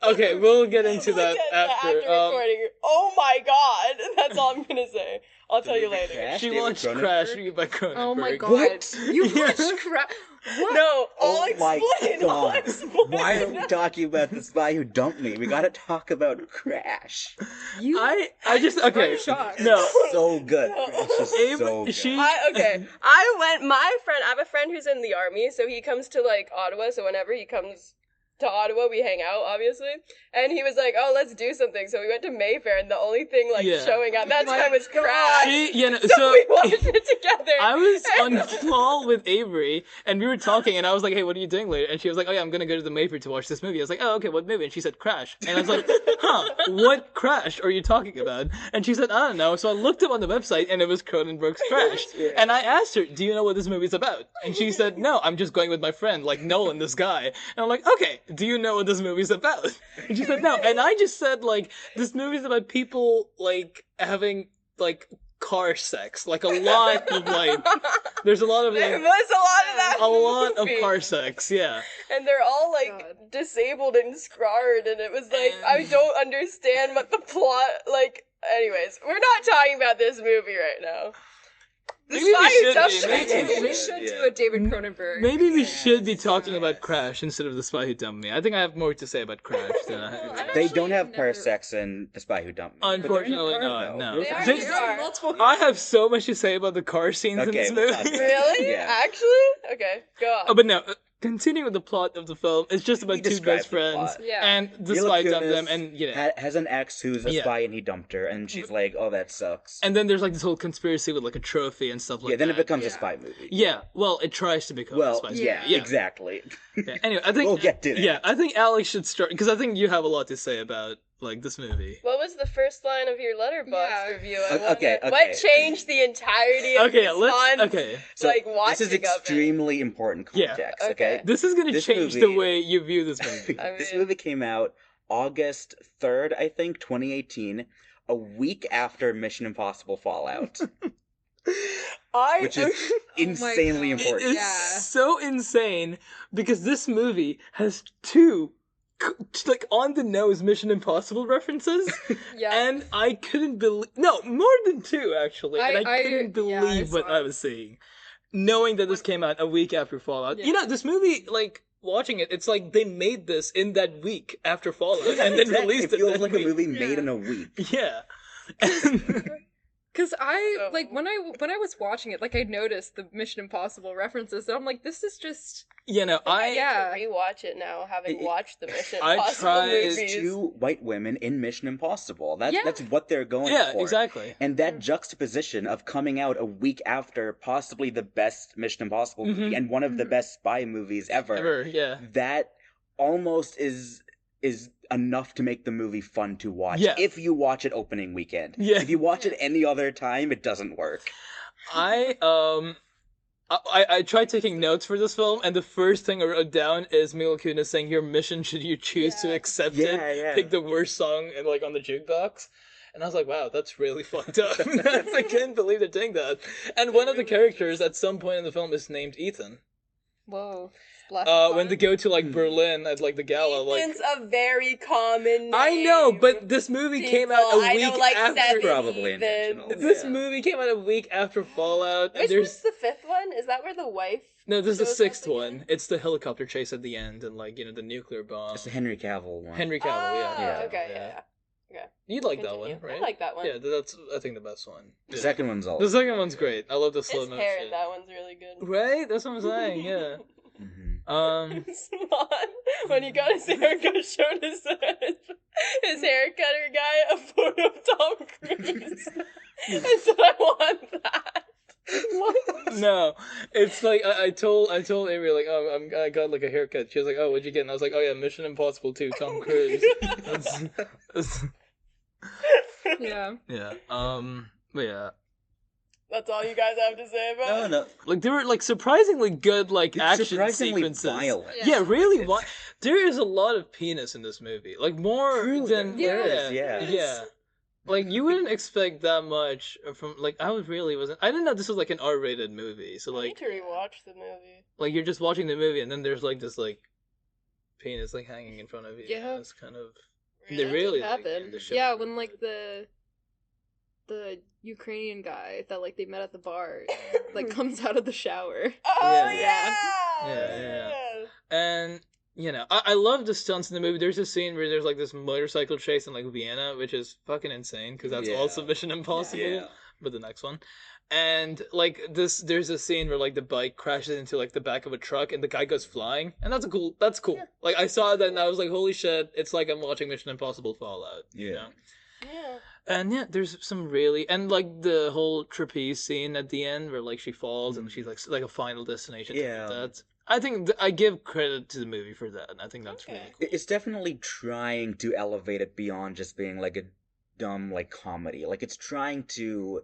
Okay, we'll get into that after. Recording. Oh my God, that's all I'm gonna say. I'll tell you later. She watched Crash by Cronenberg. Oh my God! What? You watched Crash? No, I'll my explain. I'll God. explain. Why are we talking about The Spy Who Dumped Me? We gotta talk about Crash. I just okay. I'm shocked. No, So good. Crash is so good. I have a friend who's in the army, so he comes to like Ottawa, so whenever he comes to Ottawa, we hang out, obviously. And he was like, "Oh, let's do something." So we went to Mayfair, and the only thing showing at that time was Crash. So we watched it together. I was on call with Avery, and we were talking, and I was like, "Hey, what are you doing later?" And she was like, "Oh yeah, I'm gonna go to the Mayfair to watch this movie." I was like, "Oh, okay, what movie?" And she said, "Crash." And I was like, "Huh, what Crash are you talking about?" And she said, "I don't know." So I looked up on the website, and it was Cronenberg's Crash. And I asked her, "Do you know what this movie's about?" And she said, "No, I'm just going with my friend, like Nolan, this guy." And I'm like, "Okay, do you know what this movie's about?" And she said, "No." And I just said, like, this movie's about people, like, having, like, car sex. Like, a lot of, like, there's a lot of, like, there was a lot of that. a lot of movie. car sex, yeah. And they're all, like, disabled and scarred, and it was like, I don't understand what the plot, like, anyways, we're not talking about this movie right now. Maybe we should do a David Cronenberg. Maybe we should be talking about Crash instead of The Spy Who Dumped Me. I think I have more to say about Crash than I They don't have car sex in The Spy Who Dumped Me. Unfortunately, no. I have so much to say about the car scenes in this movie. Really? Yeah. Actually? Okay, go on. Oh, but no. Continuing with the plot of the film, it's just about two best friends, and the Mila spy dumped Kunis them, and has an ex who's a spy, and he dumped her, and she's like, "Oh, that sucks." And then there's like this whole conspiracy with like a trophy and stuff like that. Yeah, then it becomes a spy movie. Yeah, well, it tries to become a spy movie. Yeah, exactly. Yeah. Anyway, I think we'll get to that. Yeah, I think Alex should start because I think you have a lot to say about like this movie. What was the first line of your Letterboxd review? Okay. What changed the entirety of this So like watching this is extremely important context. Okay. This is gonna change the way you view this movie. This movie came out August 3rd, I think, 2018, a week after Mission Impossible Fallout. Which is insanely important. It is so insane because this movie has two like on the nose Mission Impossible references, and I couldn't believe more than two actually, and I couldn't believe what I was seeing, knowing that this came out a week after Fallout. You know, this movie, like watching it, it's like they made this in that week after Fallout and then released it. It feels like a movie made in a week. Yeah. Because I like when I was watching it, like I noticed the Mission Impossible references, and I'm like, this is just I need to rewatch it now, having watched the Mission Impossible movies. Two white women in Mission Impossible. That's what they're going for. Yeah, exactly. And that juxtaposition of coming out a week after possibly the best Mission Impossible movie and one of the best spy movies ever. That almost is enough to make the movie fun to watch if you watch it opening weekend. If you watch it any other time, it doesn't work. I tried taking notes for this film, and the first thing I wrote down is Mila Kunis saying, "Your mission, should you choose to accept it, pick the worst song and like on the jukebox." And I was like, wow, that's really fucked up. I can't believe they're doing that. And one of the characters at some point in the film is named Ethan. Whoa. When they go to like Berlin at like the gala, Ethan's a very common name. I know, but this movie came out a week after. Probably intentional. This movie came out a week after Fallout. Which was the fifth one? Is that where the wife? No, this is the sixth one. It's the helicopter chase at the end, and like the nuclear bomb. It's the Henry Cavill one. Henry Cavill, Okay. You'd like that one, right? I like that one. Yeah, that's I think the best one. The second one's all. The second one's great. I love the slow motion. His hair in that one's really good. Right? That's what I'm saying. Yeah. Swan, when he got his haircut, showed his haircutter guy a photo of Tom Cruise. I said, I want that. What? No, it's like I told Avery like, oh, I got like a haircut. She was like, oh, what'd you get? And I was like, oh yeah, Mission Impossible 2, Tom Cruise. Yeah. But yeah. That's all you guys have to say about it? No. Like, there were, like, surprisingly good, like, action sequences. Violent. Yeah, really. There is a lot of penis in this movie. Like, more than... Yeah. Like, you wouldn't expect that much from, like, I didn't know this was, like, an R-rated movie. So, like... I need to rewatch the movie. Like, you're just watching the movie, and then there's, like, this, like, penis, like, hanging in front of you. Yeah. It's kind of... Really? They really... happened. Yeah, when, like, the Ukrainian guy that like they met at the bar like comes out of the shower. Oh yeah. you know, I love the stunts in the movie. There's a scene where there's like this motorcycle chase in like Vienna, which is fucking insane because that's also Mission Impossible, but the next one. And like there's a scene where like the bike crashes into like the back of a truck and the guy goes flying, and that's cool. Yeah. Like I saw that and I was like, holy shit! It's like I'm watching Mission Impossible Fallout. Yeah. You know? Yeah. And yeah, there's some really and like the whole trapeze scene at the end where like she falls and she's like a final destination. Yeah. That I think I give credit to the movie for that. And I think that's really cool. It's definitely trying to elevate it beyond just being like a dumb like comedy. Like it's trying to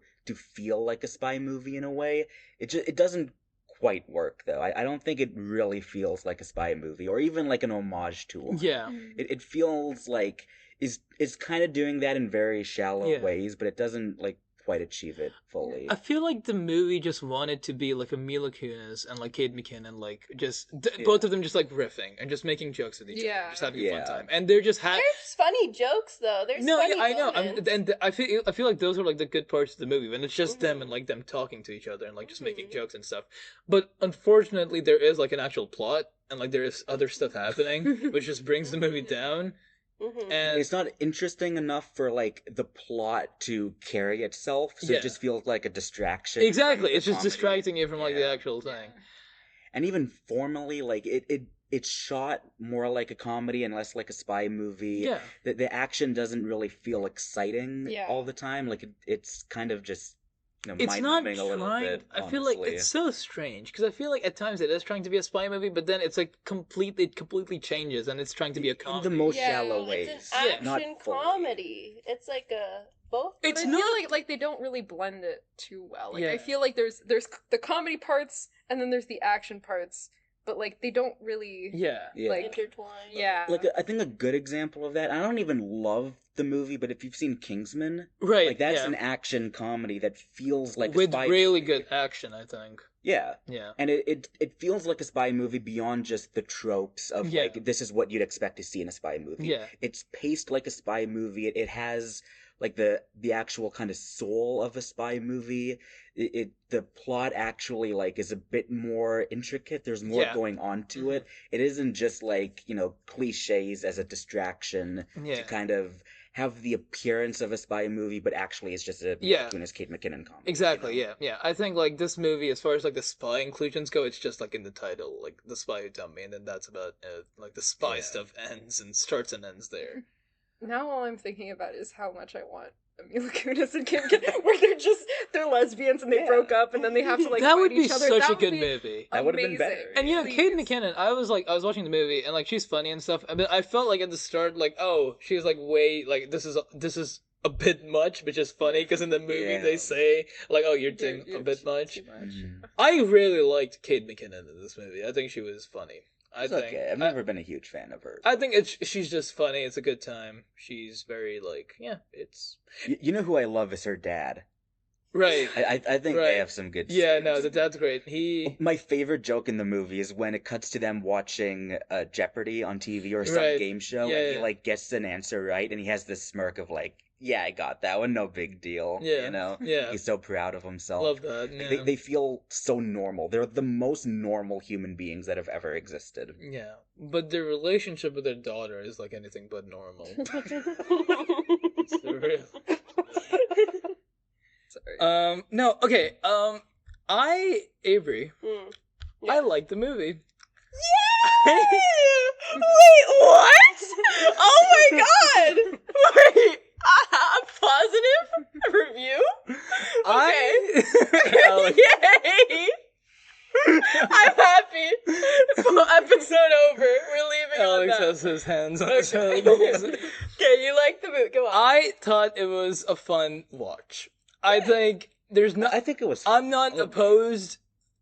feel like a spy movie in a way. It doesn't quite work though. I don't think it really feels like a spy movie or even like an homage to one. Yeah. It feels like is kind of doing that in very shallow ways, but it doesn't like quite achieve it fully. I feel like the movie just wanted to be like a Mila Kunis and like Kate McKinnon, like just both of them just like riffing and just making jokes with each other, just having a fun time. And they're just There's funny jokes though. There's funny I know. moments. I feel like those are like the good parts of the movie when it's just them and like them talking to each other and like just making jokes and stuff. But unfortunately, there is like an actual plot and like there is other stuff happening, which just brings the movie down. And it's not interesting enough for like the plot to carry itself, so it just feels like a distraction. Exactly, it's just distracting you from like the actual thing. And even formally, like it's shot more like a comedy and less like a spy movie. Yeah, the action doesn't really feel exciting all the time. Like it's kind of just. It's not trying. A little bit, I feel like it's so strange because I feel like at times it is trying to be a spy movie, but then it's like completely changes and it's trying to be a comedy. In the most shallow ways. It's an action comedy. It's like a both. It's not like they don't really blend it too well. Like I feel like there's the comedy parts and then there's the action parts. But, like, they don't really, like, intertwine. Yeah. Like, I think a good example of that, I don't even love the movie, but if you've seen Kingsman, right? That's an action comedy that feels like with a spy really good action, I think. Yeah. Yeah. And it feels like a spy movie beyond just the tropes of, like, this is what you'd expect to see in a spy movie. Yeah. It's paced like a spy movie. It has, like, the actual kind of soul of a spy movie. The plot actually like is a bit more intricate. There's more going on to it. It isn't just like, cliches as a distraction to kind of have the appearance of a spy movie, but actually it's just a Kunis Kate McKinnon comedy. Exactly, yeah. I think like this movie, as far as like the spy inclusions go, it's just like in the title, like The Spy Who Dumped Me, and then that's about it. Like the spy stuff ends and starts and ends there. Now all I'm thinking about is how much I want Mila Kunis and Kim McKinnon, where they're lesbians and they broke up and then they have to like that fight would be each other. Such a good movie. That would have been better. And Kate McKinnon, I was watching the movie and like she's funny and stuff, but I felt like at the start like, oh, she's like way like this is a bit much, which is funny because in the movie they say like, oh, you're doing a bit much. I really liked Kate McKinnon in this movie. I think she was funny. Okay. I've never been a huge fan of her. I think she's just funny. It's a good time. She's very like, it's... You know who I love is her dad. Right. I think they have some good scenes. Yeah, no, the dad's great. My favorite joke in the movie is when it cuts to them watching Jeopardy on TV or some game show, and he like gets an answer right, and he has this smirk of like, yeah, I got that one, no big deal. Yeah. Yeah. He's so proud of himself. Love that. Yeah. They feel so normal. They're the most normal human beings that have ever existed. Yeah. But their relationship with their daughter is like anything but normal. It's real. Sorry. No, okay. Avery, I like the movie. Yay! Wait, what? Oh my god! Wait, a positive review? Okay. Yay! I'm happy. Episode over. We're leaving Alex on that. has his hands on his head. Okay, you like the movie. Go on. I thought it was a fun watch. I think I think it was fun. I'm not opposed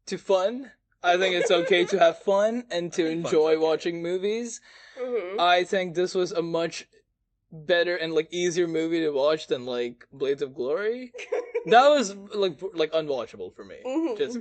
to fun. I think it's okay to have fun and to enjoy watching movies. Mm-hmm. I think this was a much better and like easier movie to watch than like Blades of Glory. That was like unwatchable for me.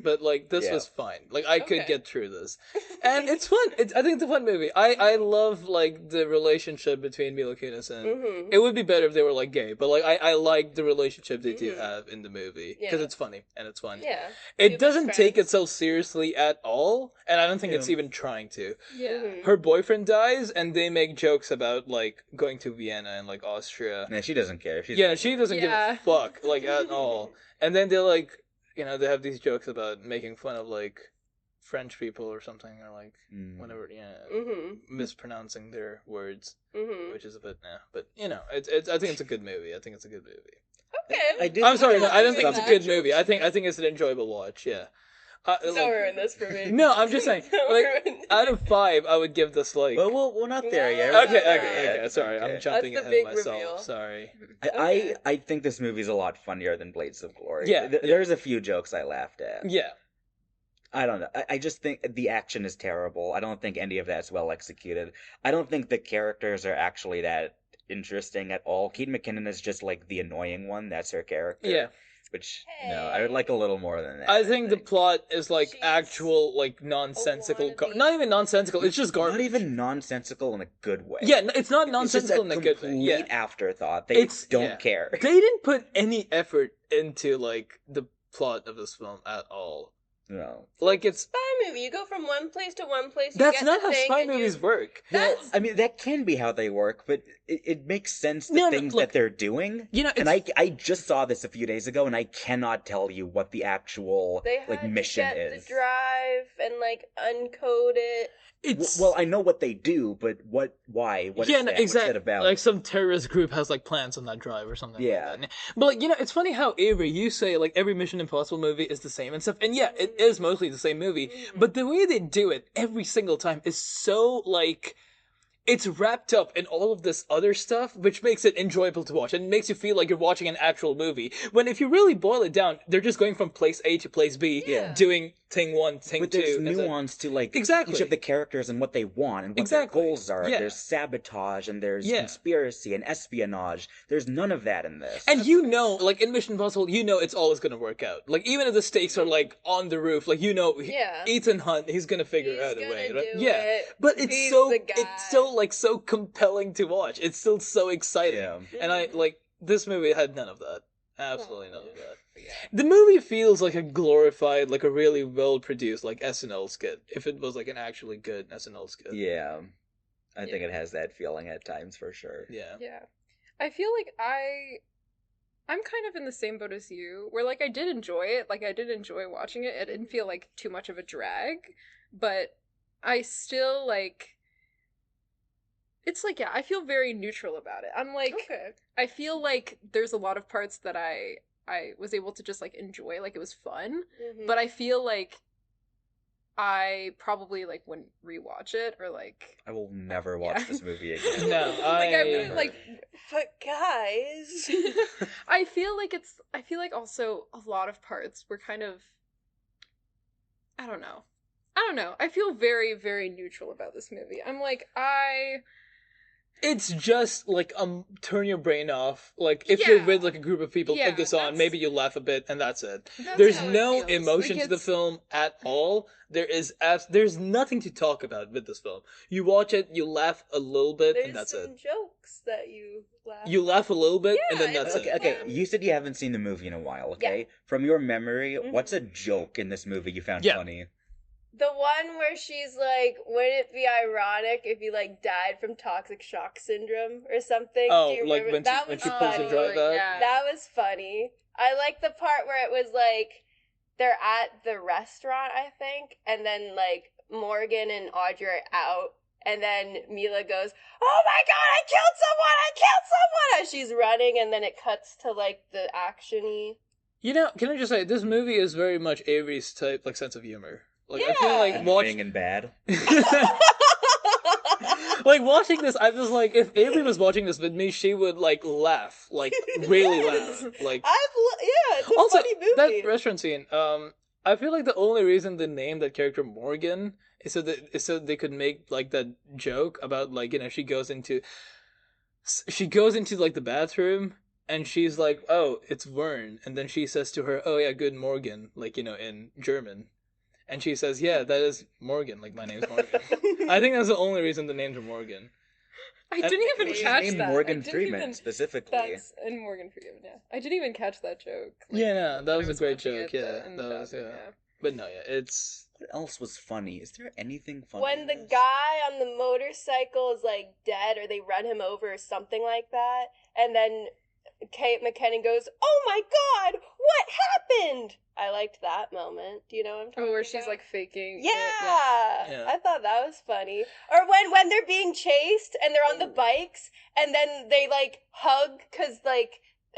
But like this was fine. Like I could get through this, and it's fun. I think it's a fun movie. I love like the relationship between Mila Kunis and. It would be better if they were like gay, but like I like the relationship they do have in the movie because it's funny and it's fun. Yeah, it doesn't take itself seriously at all, and I don't think it's even trying to. Yeah, her boyfriend dies, and they make jokes about like going to Vienna and like Austria. Yeah, she doesn't care. She doesn't give a fuck like at all. And then they're like, they have these jokes about making fun of like French people or something, or like whatever, mispronouncing their words, which is a bit but it's I think it's a good movie. I think it's a good movie. Okay. I'm sorry, no, I don't think it's a good movie. I think it's an enjoyable watch. Yeah. Don't ruin this for me. No, I'm just saying. Like, out of 5, I would give this like. Well, we're not there yet. Okay. Sorry, I'm jumping ahead of myself. Reveal. Sorry. I think this movie's a lot funnier than Blades of Glory. Yeah. There's a few jokes I laughed at. Yeah. I don't know. I just think the action is terrible. I don't think any of that's well executed. I don't think the characters are actually that interesting at all. Kate McKinnon is just like the annoying one. That's her character. Yeah. Which, no, I would like a little more than that. I think the plot is like actual, like, nonsensical. Not even nonsensical, it's just garbage. Not even nonsensical in a good way. Yeah, it's not nonsensical in a good way. It's just a complete afterthought. They don't care. They didn't put any effort into, like, the plot of this film at all. No. Like, it's... Spy movie. You go from one place to one place. That's not how spy movies work. Well, I mean, that can be how they work, but it makes sense, the things that they're doing. And I just saw this a few days ago, and I cannot tell you what the actual, mission is. They had to get the drive and, like, uncode it. Well, I know what they do, but why? What is that? Exactly. What's that about? Like some terrorist group has like plans on that drive or something. Yeah. Like that. But like, it's funny how Avery, you say like every Mission Impossible movie is the same and stuff, and yeah, it is mostly the same movie. But the way they do it every single time is so like. It's wrapped up in all of this other stuff, which makes it enjoyable to watch, and makes you feel like you're watching an actual movie. When if you really boil it down, they're just going from place A to place B, doing thing 1, thing 2. But there's nuance to like each of the characters and what they want and what their goals are. There's sabotage and there's conspiracy and espionage. There's none of that in this. And like in Mission Impossible, it's always going to work out. Like even if the stakes are like on the roof, like Ethan Hunt, he's going to figure out a way. Right? But it's so like so compelling to watch. It's still so exciting. Yeah. And I like this movie had none of that. Absolutely none of that. The movie feels like a glorified, like a really well produced like SNL skit. If it was like an actually good SNL skit. Yeah. I think it has that feeling at times for sure. Yeah. Yeah. I feel like I'm kind of in the same boat as you, where like I did enjoy it. Like I did enjoy watching it. It didn't feel like too much of a drag, but I still like it's like, I feel very neutral about it. I'm like, I feel like there's a lot of parts that I was able to just like enjoy, like it was fun, but I feel like I probably like wouldn't rewatch it or like I will never watch this movie again. No, I wouldn't like. But guys, I feel like also a lot of parts were kind of. I don't know. I feel very, very neutral about this movie. I'm like, It's just like turn your brain off. Like if you're with like a group of people, put this on. Maybe you laugh a bit, and that's it. There's no emotion to the film at all. There's nothing to talk about with this film. You watch it, you laugh a little bit, and that's it. There's some jokes that you laugh. You laugh a little bit, and then that's it. Okay, you said you haven't seen the movie in a while. Okay, from your memory, what's a joke in this movie you found funny? The one where she's like, wouldn't it be ironic if you, like, died from toxic shock syndrome or something? Oh, like when she pulls the drive out? Yeah. That was funny. I like the part where it was, like, they're at the restaurant, I think, and then, like, Morgan and Audrey are out, and then Mila goes, oh my god, I killed someone! As she's running, and then it cuts to, like, the action-y. Can I just say, this movie is very much Avery's type, like, sense of humor. Like, I feel like annoying and bad. Like, watching this, I was like, if Avery was watching this with me, she would, like, laugh. Like, really laugh. Like, it's a also, funny movie. That restaurant scene, I feel like the only reason they named that character Morgan is so they could make, like, that joke about, like, she goes into, like, the bathroom, and she's like, "Oh, it's Vern," and then she says to her, "Oh yeah, good Morgen," like in German, and she says, "Yeah, that is Morgan, like my name's Morgan." I think that's the only reason the names are Morgan. I didn't even catch that. Morgan Freeman specifically. And Morgan Freeman, yeah. I didn't even catch that joke. No, that was a great joke. Yeah, yeah. But no, it's. What else was funny? Is there anything funny? When the guy on the motorcycle is like dead, or they run him over, or something like that, and then Kate McKinnon goes, "Oh my God, what happened?" I liked that moment. Do you know what I'm talking about? Oh, where she's like faking. Yeah. Yeah. I thought that was funny. Or when they're being chased and they're on the bikes and then they like hug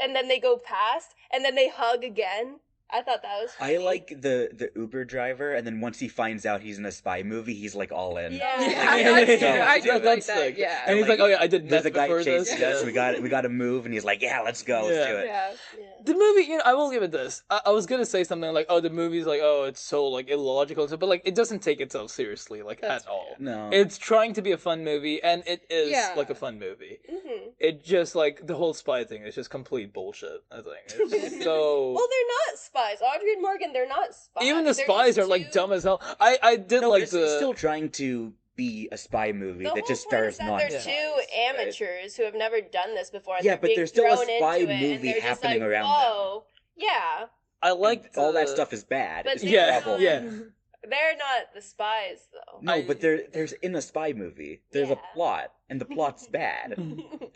and then they go past and then they hug again. I thought that was funny. I like the Uber driver, and then once he finds out he's in a spy movie, he's like all in. Yeah. I do like That's that. sick. Yeah. And he's like, "Oh yeah, I did There's that a guy before chasing this." us. We got to move, and he's like, "Yeah, let's go. Let's do it." Yeah. The movie, I will give it this. I was gonna say something like, "Oh, the movie's like, oh, it's so like illogical," but like it doesn't take itself seriously at all. No, It's trying to be a fun movie, and it is Yeah. like a fun movie. Mm-hmm. It just like the whole spy thing is just complete bullshit. I think it's so. Well, they're not spies. Audrey and Morgan, they're not spies. Even the They're spies just are like two- dumb as hell. I did no, like it's the. still trying to be a spy movie The that whole just point is stars that non they're spies. two amateurs who have never done this before. And Yeah, they're but being there's still a thrown spy into it, and movie they're just happening like, around Whoa. Yeah. I liked all that the- stuff is bad. But It's they're Yeah, not- trouble. yeah. They're not the spies, though. No, but there's in a spy movie. There's a Yeah. plot, and the plot's bad,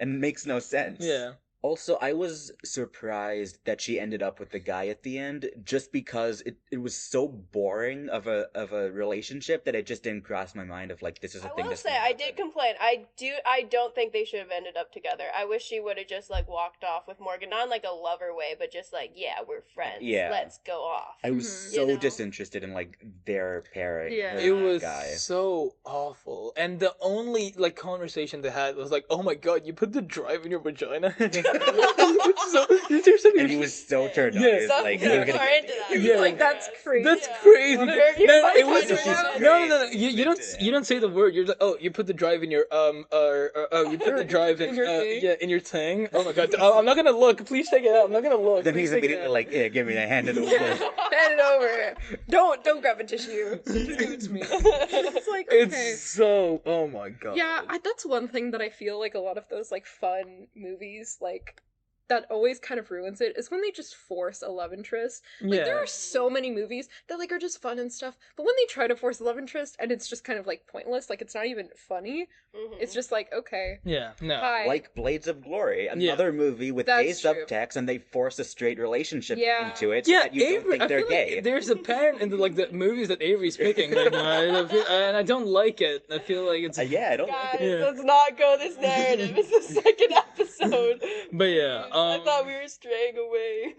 and makes no sense. Yeah. Also, I was surprised that she ended up with the guy at the end, just because it was so boring of a relationship that it just didn't cross my mind of like, this is a I thing. will that's say, gonna I happen. did complain. I don't think they should have ended up together. I wish she would have just like walked off with Morgan, not in like a lover way, but just like, yeah, we're friends. Yeah. Let's go off. I was Mhm. so You know? disinterested in like their pairing. Yeah. her It and that was guy. so awful, and the only like conversation they had was like, "Oh my God, you put the drive in your vagina." So there's something. And he was so turned on. Yeah. He was Some like, people "You're gonna are get into that. me." Yeah. Like, that's crazy. That's Yeah. crazy. Wanna No, hurt you? it was She's no. You don't say the word. You're like, "Oh, you put the drive in your you put the drive in your thing. in your thing." Oh my God, I'm not gonna look. Please take it out. I'm not gonna look. Then Please he's take it immediately out. like, "Yeah, give me that hand it over." Hand it over. Don't grab a tissue. Just give it to me. It's like, okay. It's so. Oh my God. Yeah, that's one thing that I feel like a lot of those like fun movies like that always kind of ruins it is when they just force a love interest. Like there are so many movies that like are just fun and stuff, but when they try to force a love interest and it's just kind of like pointless, like it's not even funny. Mhm. It's just like, okay, Yeah. No. hi. Like Blades of Glory, another movie with gay That's true. subtext, and they force a straight relationship Yeah. into it so Yeah, that you don't Avery. think I they're feel gay. like there's a pattern in the movies that Avery's picking right now, and I don't like it. I feel like it's. Yeah, I don't like Guys, it. Yeah. let's not go this narrative. It's the second episode. But yeah. I thought we were straying away.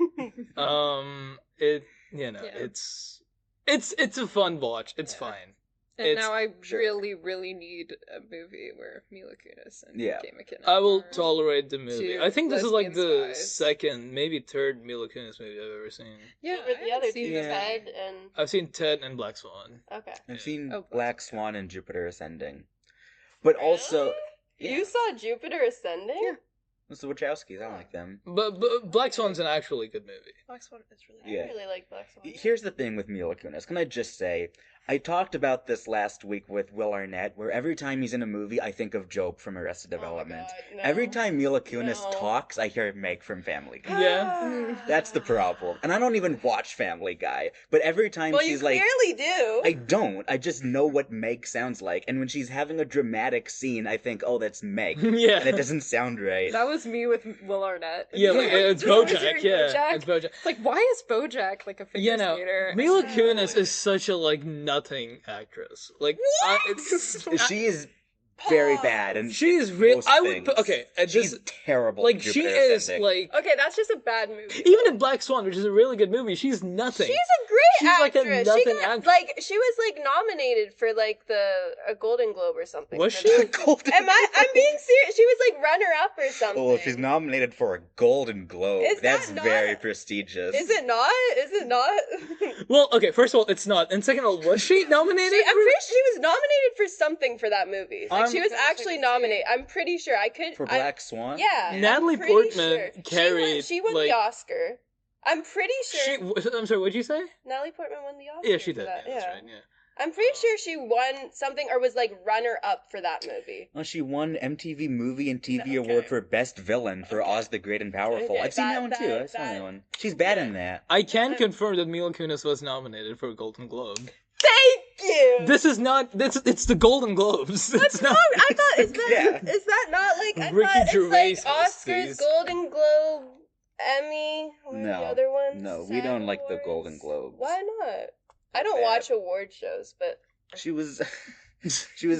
It's a fun watch. It's fine. And It's- now I sure. really need a movie where Mila Kunis and Yeah. Kate McKinnon I will are- tolerate the movie. two I think this is like lesbian the spies. second, maybe third Mila Kunis movie I've ever seen. Yeah, With the other two, Yeah. Ted and I've seen Ted and Black Swan. okay. I've seen Oh, Black Swan and Jupiter Ascending. But also, Really? You saw Jupiter Ascending? Yeah. it's the Wachowskis, I like them. But Black Swan's an actually good movie. Black Swan is really I Yeah. really like Black Swan. Here's the thing with Mila Kunis. Can I just say, I talked about this last week with Will Arnett, where every time he's in a movie, I think of Job from Arrested Oh my Development. God, no. Every time Mila Kunis No. talks, I hear Meg from Family Guy. Yeah. That's the problem. And I don't even watch Family Guy, but every time Well, she's you like, clearly do. I don't. I just know what Meg sounds like. And when she's having a dramatic scene, I think, oh, that's Meg. Yeah. And it doesn't sound right. That was me with Will Arnett. Yeah, like, it's BoJack. Yeah, BoJack. it's BoJack. It's like, why is BoJack like a figure You know, skater? Mila Kunis is such a like nothing actress. Like, She is very bad. And she's real. most I would things. put, okay. She's Just terrible. like in she Jupiter is Ascending. like Okay, that's just a bad movie. even in Black Swan, which is a really good movie, she's nothing. She's a great She's like a actress. nothing she got, actress. like she was like nominated for like a Golden Globe or something. Was for she? that. I'm being serious. She was like runner up or something. Oh, if she's nominated for a Golden Globe, Is that that's not- very prestigious. Is it not? Is it not? Well, okay. First of all, it's not, and second of all, was she nominated? I'm pretty sure she was nominated for something for that movie. Like She was actually nominated. I'm pretty sure. For Black Swan? Yeah. Natalie Portman carried. She won the Oscar. I'm pretty sure. I'm sorry, what'd you say? Natalie Portman won the Oscar. Yeah, she did. Yeah, that's right, yeah. I'm pretty sure she won something or was like runner-up for that movie. Well, she won MTV Movie and TV Award for Best Villain for Oz the Great and Powerful. I've seen that one too. I've seen that one. She's bad in that. I can confirm that Mila Kunis was nominated for a Golden Globe. Thank you! This is not... It's the Golden Globes. What's wrong? I thought... Is that not like... I Ricky thought Gervais it's like Oscars, Golden Globe, Emmy... What are the other ones? No, we don't like the Golden Globes. Why not? I don't watch award shows, but... She was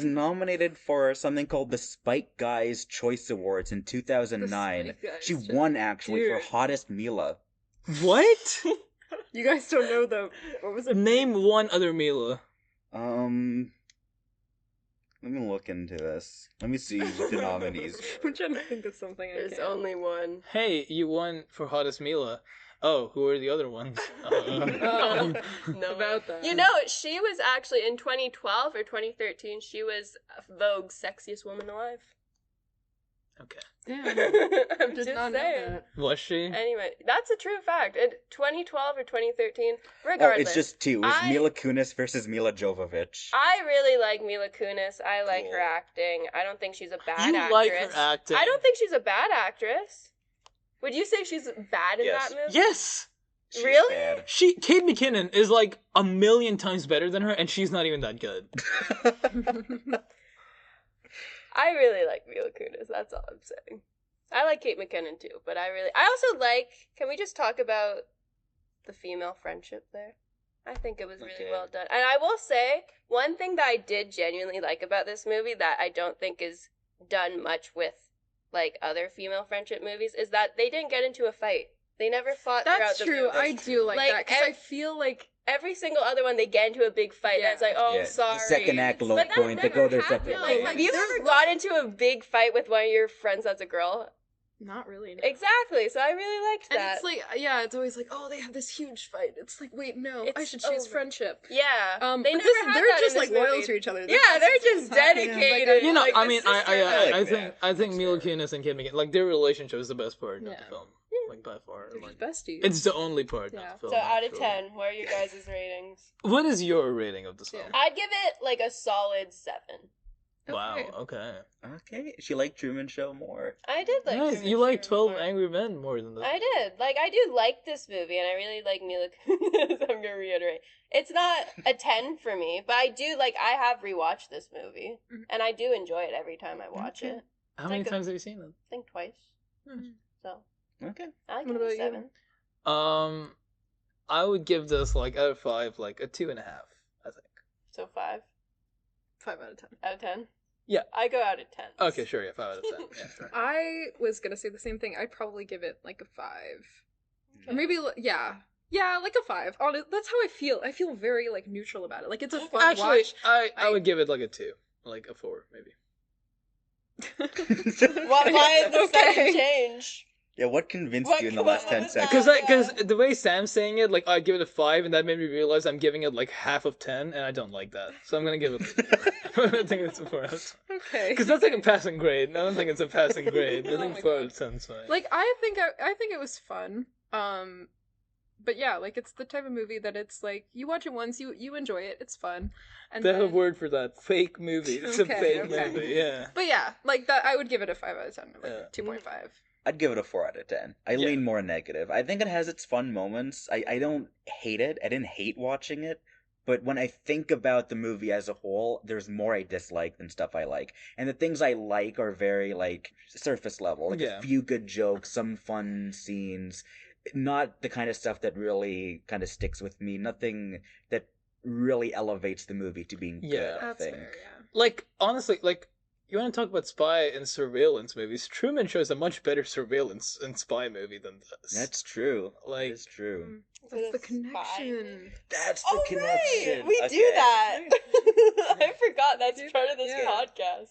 nominated for something called the Spike Guys Choice Awards in 2009. She won, actually, for Hottest Mila. What? You guys don't know what was it? Name one other Mila. Let me look into this. Let me see what the nominees were. I'm trying to think of something. There's only one. Hey, you won for Hottest Mila. Oh, who are the other ones? No. About that. You know, she was actually in 2012 or 2013. She was Vogue's sexiest woman alive. Okay. Damn. I'm just saying. That. Was she? Anyway, that's a true fact. In 2012 or 2013, regardless. Oh, it's just two. It's Mila Kunis versus Mila Jovovich. I really like Mila Kunis. I like her acting. I don't think she's a bad actress. You like her acting? I don't think she's a bad actress. Would you say she's bad in that movie? Yes. She's really? Bad. Kate McKinnon is like 1,000,000 times better than her, and she's not even that good. I really like Mila Kunis. That's all I'm saying. I like Kate McKinnon too, but I also like. Can we just talk about the female friendship there? I think it was really well done, and I will say one thing that I did genuinely like about this movie that I don't think is done much with like other female friendship movies is that they didn't get into a fight. They never fought throughout the movie. That's true. I do like that because I feel like every single other one they get into a big fight. And it's like, oh, sorry. The second act low point. They go their separate ways. Have you ever got into a big fight with one of your friends that's a girl? Not really. No. Exactly. So I really liked that. And it's like, it's always like, oh, they have this huge fight. It's like, wait, no, I should choose friendship. Yeah. They're just like loyal to each other. Yeah, they're just dedicated. Like, you know, I mean, I think Mila Kunis and Kate McKinnon, like their relationship is the best part of the film. Like by far. They're just besties. It's the only part of the film. So out of 10, what are your guys' ratings? What is your rating of this film? I'd give it like a solid 7. Wow, okay. She liked Truman Show more. I did like Truman Show. You like 12 Angry Men more than this. I did. Like, I do like this movie, and I really like Mila Kunis. I'm gonna reiterate. It's not a 10 for me, but I do, like, I have rewatched this movie, and I do enjoy it every time I watch it. How many times have you seen it? I think twice. So. Okay. I like it 7. I would give this, like, out of 5, like, a 2.5, I think. So 5? 5 out of 10. Out of 10? Yeah. I go out of 10. Okay, sure, 5 out of 10. Yeah, sure. I was gonna say the same thing. I'd probably give it, like, a 5. Or maybe, yeah, like a 5. That's how I feel. I feel very, like, neutral about it. Like, it's a fun watch. I would give it, like, a 2. Like, a 4, maybe. Why the sudden change? Yeah, what convinced you in the last 10 seconds? Because the way Sam's saying it, like, I'd give it a 5, and that made me realize I'm giving it, like, half of 10, and I don't like that. So I'm gonna give it I think it's a 4 out of 10. Okay. Because that's like a passing grade. I don't think it's a passing grade. I think 4 out of 10 is fine. Like, I think it was fun. But yeah, like, it's the type of movie that it's like, you watch it once, you enjoy it, it's fun. And they have a word for that. Fake movie. It's a fake movie, yeah. But yeah, like, that, I would give it a 5 out of 10, like 2.5. I'd give it a 4 out of 10. I lean more negative. I think it has its fun moments. I don't hate it. I didn't hate watching it. But when I think about the movie as a whole, there's more I dislike than stuff I like. And the things I like are very, like, surface level. Like, a few good jokes, some fun scenes. Not the kind of stuff that really kind of sticks with me. Nothing that really elevates the movie to being good, I think. Fair, yeah. Like, honestly, like, you want to talk about spy and surveillance movies? Truman Show is a much better surveillance and spy movie than this. That's true. Like, it's true. That's the connection. That's the connection. Right. We do that. I forgot that's part of this podcast.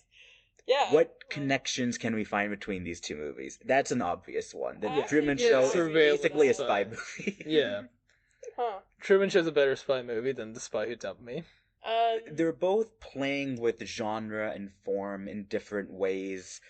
Yeah. What connections can we find between these two movies? That's an obvious one. The Truman Show is basically a spy movie. Yeah. Huh. Truman Show's a better spy movie than The Spy Who Dumped Me. They're both playing with genre and form in different ways.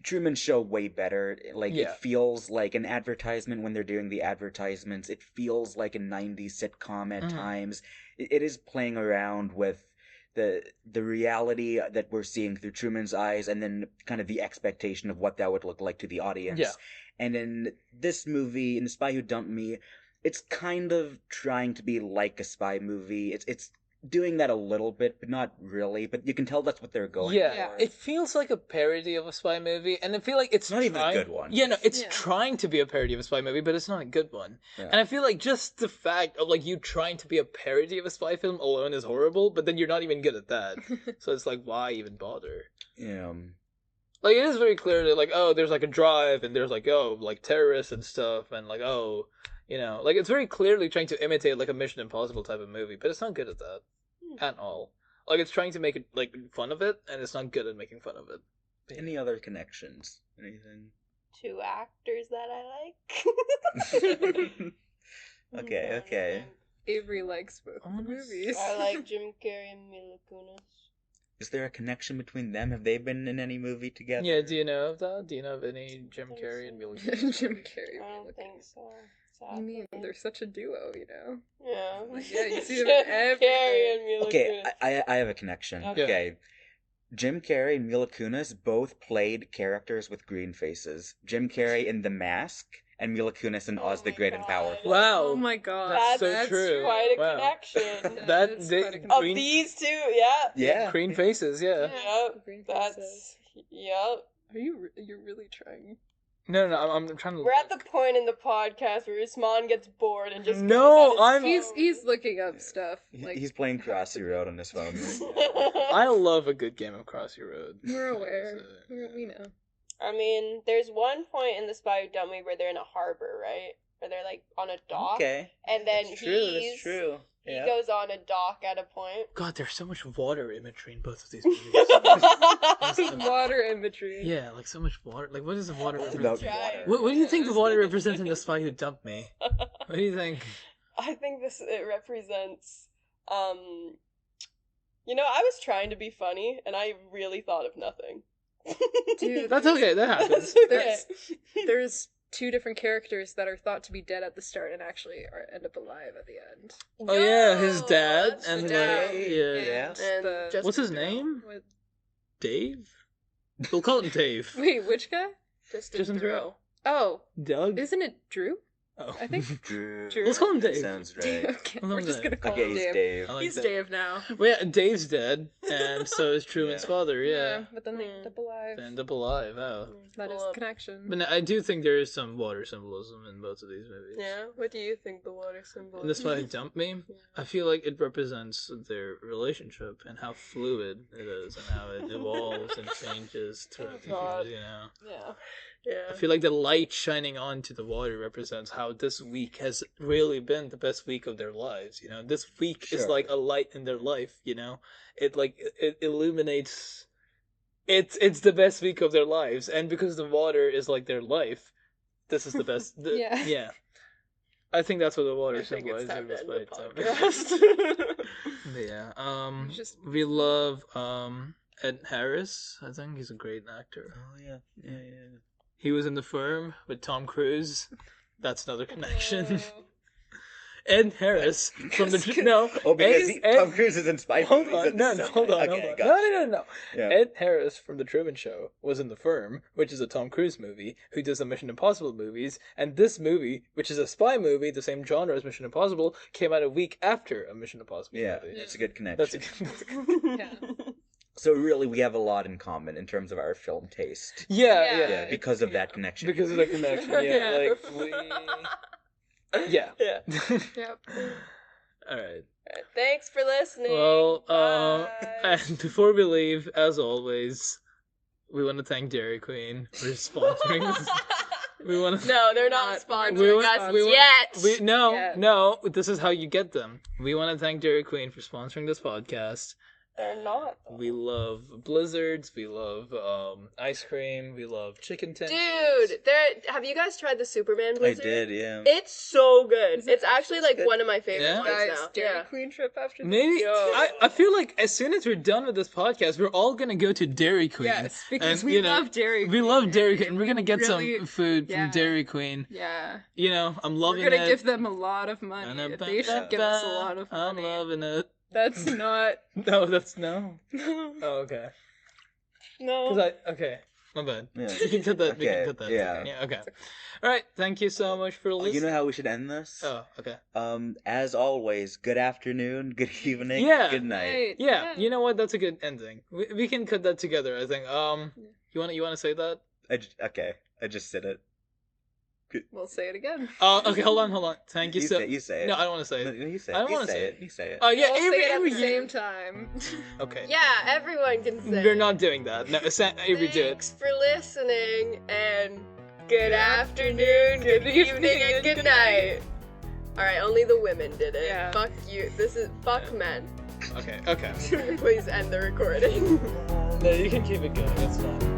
Truman Show way better. Like, it feels like an advertisement when they're doing the advertisements. It feels like a 90s sitcom at times. It is playing around with the reality that we're seeing through Truman's eyes, and then kind of the expectation of what that would look like to the audience. Yeah. And in this movie, in The Spy Who Dumped Me, it's kind of trying to be like a spy movie. It's doing that a little bit, but not really. But you can tell that's what they're going for. It feels like a parody of a spy movie, and I feel like it's not even a good one. Yeah, no, it's trying to be a parody of a spy movie, but it's not a good one. Yeah. And I feel like just the fact of like you trying to be a parody of a spy film alone is horrible, but then you're not even good at that. So it's like, why even bother? Yeah. Like, it is very clearly like, oh, there's like a drive, and there's like, oh, like terrorists and stuff, and like, oh, you know, like it's very clearly trying to imitate like a Mission Impossible type of movie, but it's not good at that at all. Like, it's trying to make it like fun of it, and it's not good at making fun of it. Any other connections? Anything? 2 actors that I like. Okay. Avery likes both the movies. I like Jim Carrey and Mila Kunis. Is there a connection between them? Have they been in any movie together? Yeah, do you know of that? Do you know of any Jim Carrey and Mila Kunis? Jim Carrey. I don't think so. I mean, they're such a duo, you know? Yeah. Yeah, you see them in everything. Carrey and Mila Okay, Kunis. I have a connection. Okay. Jim Carrey and Mila Kunis both played characters with green faces. Jim Carrey in The Mask, and Mila Kunis in Oz the Great and Powerful. Wow. Oh my god. That's so true. Quite a Wow. connection. That's quite a Of connection. these 2, Yeah. Green faces, yeah. Yep. Green That's faces. yep. Are you're really trying? No, I'm trying to. We're at the point in the podcast where Usman gets bored and just No, goes on his He's looking up stuff. Like, He's playing Crossy Road on his phone. phone. I love a good game of Cross Your Road. we're aware. We know. I mean, there's one point in The Spy Who Dumped Me where they're in a harbor, right? Where they're like on a dock. Okay. And then That's true. He goes on a dock at a point. God, there's so much water imagery in both of these movies. Water imagery. Yeah, like so much water. Like, what does the water About represent? water. What do you think the water represents in The Spy Who Dumped Me? What do you think? I think it represents you know, I was trying to be funny and I really thought of nothing. Dude, That's okay, that happens. there's 2 different characters that are thought to be dead at the start and actually end up alive at the end. Oh yeah, his dad that's and the like, dad. yeah. And the- just What's his name? With... Dave? We'll call him Dave. Wait, which guy? Justin Theroux. Oh, Doug? isn't it Drew? Oh. I think. Drew. Let's call him Dave. Sounds right. Okay, I love we're just that. gonna call Okay, him he's Dave. Dave. I like He's that. Dave now. Well, yeah, Dave's dead, and so is Truman's Yeah. father, yeah. But then they end up alive. They end up alive, oh. That is the connection. But no, I do think there is some water symbolism in both of these movies. Yeah, what do you think the water symbol is? And that's why it dumped me. I feel like it represents their relationship and how fluid it is and how it evolves and changes throughout the God. years, you know. Yeah. I feel like the light shining onto the water represents how this week has really been the best week of their lives, you know. This week is Sure. like a light in their life, you know. It illuminates it's the best week of their lives, and because the water is like their life, this is the best. Yeah. I think that's what the water I think it's symbolizes. time to end the Despite podcast. yeah. Just- We love Ed Harris. I think he's a great actor. Oh, yeah. He was in The Firm with Tom Cruise. That's another connection. Oh. Ed Harris from the no. Oh, because Ed, Tom Cruise is in Spy Hold movies on, at the no, same hold on, time. hold Okay, on. gotcha. No. Yeah. Ed Harris from The Truman Show was in The Firm, which is a Tom Cruise movie, who does the Mission Impossible movies, and this movie, which is a spy movie, the same genre as Mission Impossible, came out a week after a Mission Impossible Yeah, movie. that's a good That's connection. Yeah. So really, we have a lot in common in terms of our film taste. yeah. Yeah, because of that connection. Because of the connection, yeah. Like, we... Yeah. Yeah. Yep. Alright. Thanks for listening. Well, Bye. and before we leave, as always, we want to thank Dairy Queen for sponsoring this. We want to. No, they're not We're sponsoring not us sponsored. yet. No, this is how you get them. We want to thank Dairy Queen for sponsoring this podcast, They're not. We love blizzards. We love ice cream. We love chicken tenders. Dude, have you guys tried the Superman blizzard? I did, yeah. It's so good. It's actually like good? one of my favorite ones Guys, now. Dairy Queen trip after this. Maybe Yo. I feel like as soon as we're done with this podcast, we're all gonna go to Dairy Queen. Yes, because and, we love Dairy Queen. We love Dairy Queen. We're gonna get really, some food yeah. from Dairy Queen. Yeah. I'm loving it. We're gonna give them a lot of money. They should give us a lot of money. I'm loving it. That's not. No, that's no. Oh, okay. No. Okay. My bad. Yeah. We can cut that. We Okay, can cut that. yeah. Yeah. Okay. All right. Thank you so much for listening. You know how we should end this? Oh, okay. As always, good afternoon, good evening, Yeah. good night. Right. Yeah. You know what? That's a good ending. We can cut that together. I think. You wanna say that? I just said it. We'll say it again. Okay. Hold on. Thank you so. You say it. No, I don't want to say No, it. you say I it. don't You wanna say say it. You say it. Oh yeah. We'll say it at the year. same time. Okay. Yeah, everyone can say We're it. not doing that. No, Avery, do it. Thanks for listening, and good afternoon, good evening, and good night. Alright, only the women did it. Yeah. Fuck you. Fuck men. Okay. Please end the recording. No, you can keep it going. It's fine.